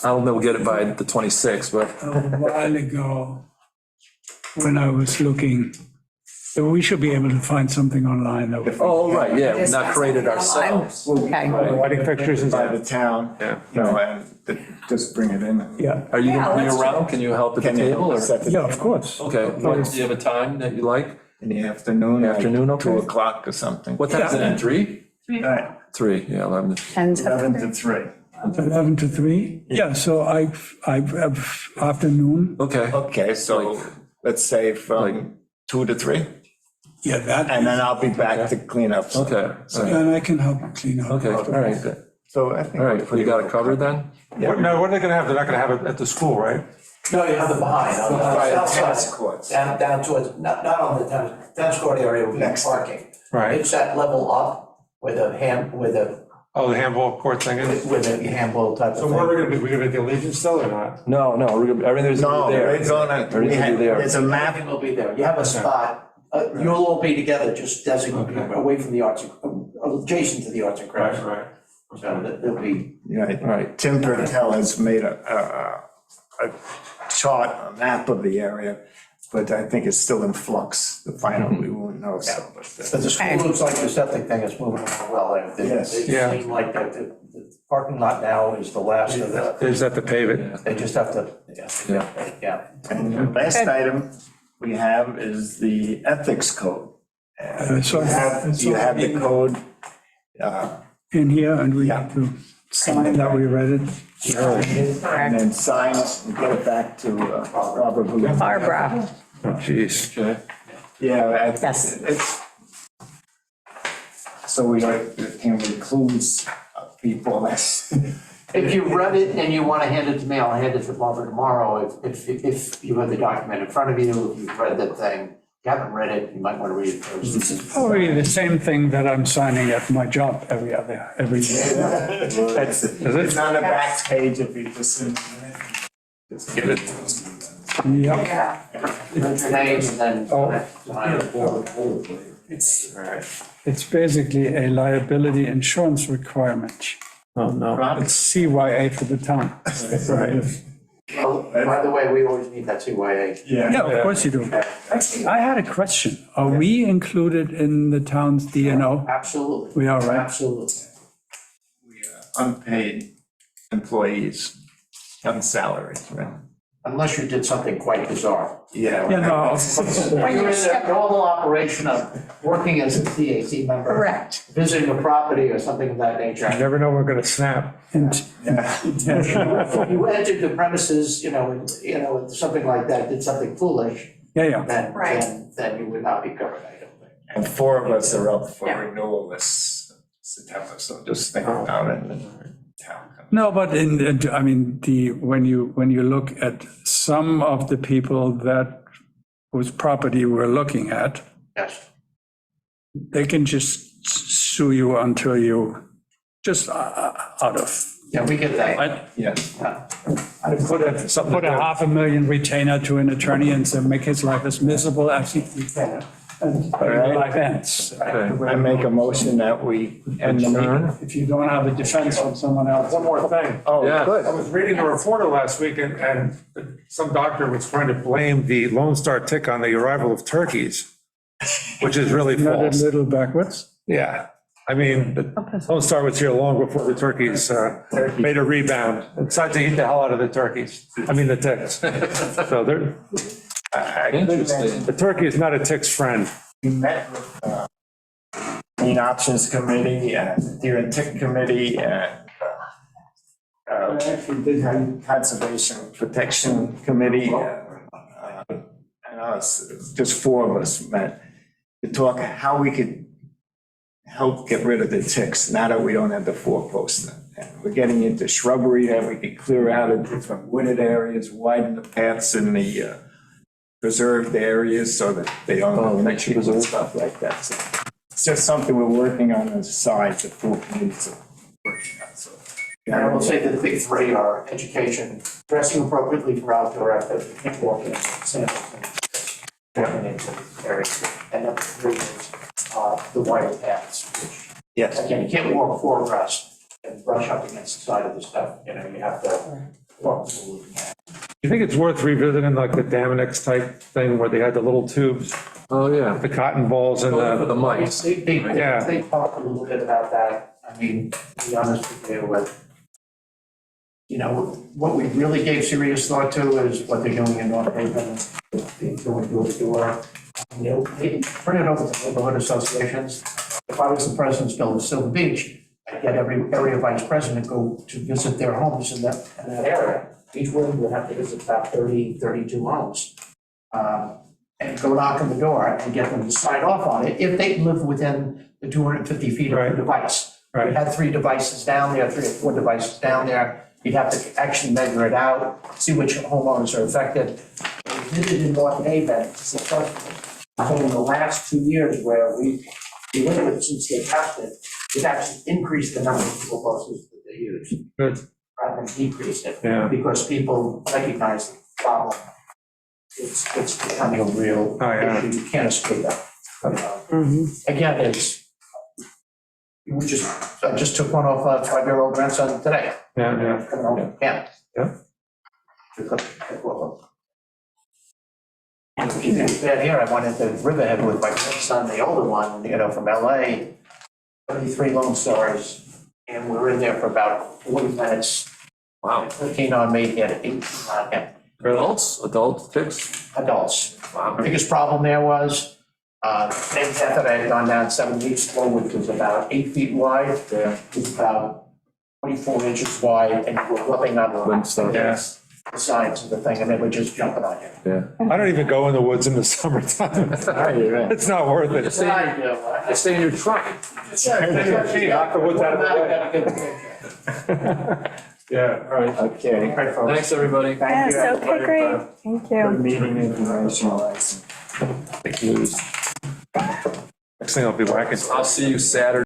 I'll know, get it by the 26th, but, a while ago, when I was looking, so we should be able to find something online that we. oh, right, yeah, we've Just not created online. ourselves. Okay. Lighting fixtures and By the town, Yeah. and just bring it in. Yeah, Are you gonna be let's around? Can you help at the Can you table, or? set the yeah, of course. Okay, what, do you have a time that you like? in the afternoon? like Afternoon, okay. 2 o'clock or something. What time is it in, 3? Right, 3, yeah, 11. And 11 to 3. 11 to 3? Yeah, so I have afternoon. Okay, Okay, so let's say from 2 to 3, Yeah, that, and then I'll be back to clean up. some. okay, all right, and I can help clean up. okay, all right, So I think. all right, you got it covered then? No, what are they gonna have? They're not gonna have it at the school, right? No, you have the behind, on the By the south tennis side, courts. down towards, not on the tennis court area, with Next. parking. Right. It's that level up with Oh, the handball court thing is? with a handball type of So where are we thing. gonna be? We gonna be at the Legion still or not? No, everything's No, gonna be there. we're gonna, Everything's gonna be there. there's a map. Everything will be there. You have a spot, you'll all be together, just designated away from the arts, adjacent to the arts and crafts. right. So there'll be, Right. Right. Tim Pertel has made a chart, a map of the area, but I think it's still in flux. The final, we won't know, so. but the school looks like the septic thing is moving along well. Yes. It Yeah. seems like that the parking lot now is the last of the, Is that the pave it? they just have to, yeah. And the last item we have is the ethics code. So You have the code, in here, and we Yeah. have to sign that we read it. and then sign and get it back to Robert. Boulet. Barbara, Oh, jeez. Okay. Yeah, Yes. it's, so we can include people that's. If you read it and you want to hand it to me, I'll hand it to Barbara tomorrow. If you have the document in front of you, if you've read that thing, if you haven't read it, you might want to read it first. Probably the same thing that I'm signing at my job every year. That's it. It's on the back page if you just. Just give it. Yep, Print your names and then. it's basically a liability insurance requirement. Oh, no. It's CYA for the town. Right. Oh, by the way, we always need that CYA. Yeah, of course you do. I had a question. Are we included in the town's DNO? Absolutely. We are, right? Absolutely. Unpaid employees, unsalaries, right? unless you did something quite bizarre. Yeah. Yeah, no. You're in the normal operation of working as a CAC member. Correct. Visiting a property or something of that nature. You never know when we're gonna snap. If you entered the premises, something like that, did something foolish, Yeah. Right. then you would not be covered, I don't think. And 4 of us are up for Yeah. renewal this September, so just think about it. Town. No, but I mean, when you look at some of the people that whose property we're looking at, Yes. they can just sue you until you just out of. Yeah, we get that. Yes. I put a $500,000 retainer to an attorney and say, make his life as miserable as he can. And life ends. I make a motion that we end the meeting. If you don't have a defense from someone else. One more thing. Oh, Yeah. good. I was reading a reporter last week and some doctor was trying to blame the Lone Star tick on the arrival of turkeys, which is really Not a false. little backwards. Yeah, I mean, the Lone Star was here long before the turkeys made a rebound. It decided to eat the hell out of the turkeys, the ticks. So they're, Interesting. the turkey is not a tick's friend. We met with Clean Options Committee and Deer and Tick Committee and we did have Conservation Protection Committee and us, just 4 of us met to talk how we could help get rid of the ticks now that we don't have the 4-poster. And we're getting into shrubbery that we could clear out of different wooded areas, widen the paths in the preserved areas so that they don't affect people and stuff like that. So it's just something we're working on the side, the 4 committees are working on, so. And I will say that the big 3 are education, dressing appropriately for outdoor activity, and walking in samples and walking into areas. And number 3 is the wider paths, which, Yes. again, you can't walk 4 abreast and brush up against the side of the stuff, you have to walk the looking at. You think it's worth revisiting like the Daminex type thing where they had the little tubes, Oh, yeah. the cotton balls and For the, the mice. Yeah. They talked a little bit about that. I mean, to be honest with you, what we really gave serious thought to is what they're doing in North Haven, they're doing door to door. They turn it over to neighborhood associations. If I was the president of Silver Beach, I'd get every area vice president go to visit their homes in that area. Each one would have to visit about 30, 32 homes. And go knock on the door and get them to sign off on it if they live within the 250 feet of Right. the device. Right. We had 3 devices down there, 3 or 4 devices down there. You'd have to actually measure it out, see which homeowners are affected. We did it in North Haven successfully. So in the last 2 years where we went with, since they passed it, it actually increased the number of people posters that they use good, rather than decreased it. Yeah. Because people recognize the problem. It's becoming a real Oh, yeah. issue. You can't escape that. Again, I just took one off a 5-year-old grandson today. yeah. Yeah. Yeah. Bad here, I went into Riverhead with my grandson, the older one, from LA, 33 Lone Stars, and we were in there for about 40 minutes. Wow. 15 on me, he had 18 on him. Adult ticks? Adults. Wow. Biggest problem there was, same path that I had gone down 7 weeks ago, which was about 8 feet wide. Yeah. It was about 24 inches wide, and you were rubbing on Yes. the sides of the thing, and they were just jumping on you. Yeah. I don't even go in the woods in the summertime. It's not worth it. I stay in your truck. Knock the woods out of the way. Yeah, all right. Okay. Thanks, everybody. Thank you. Yes, okay, everybody, great. for Thank the you. meeting information. Next thing I'll be whacking. I'll see you Saturday.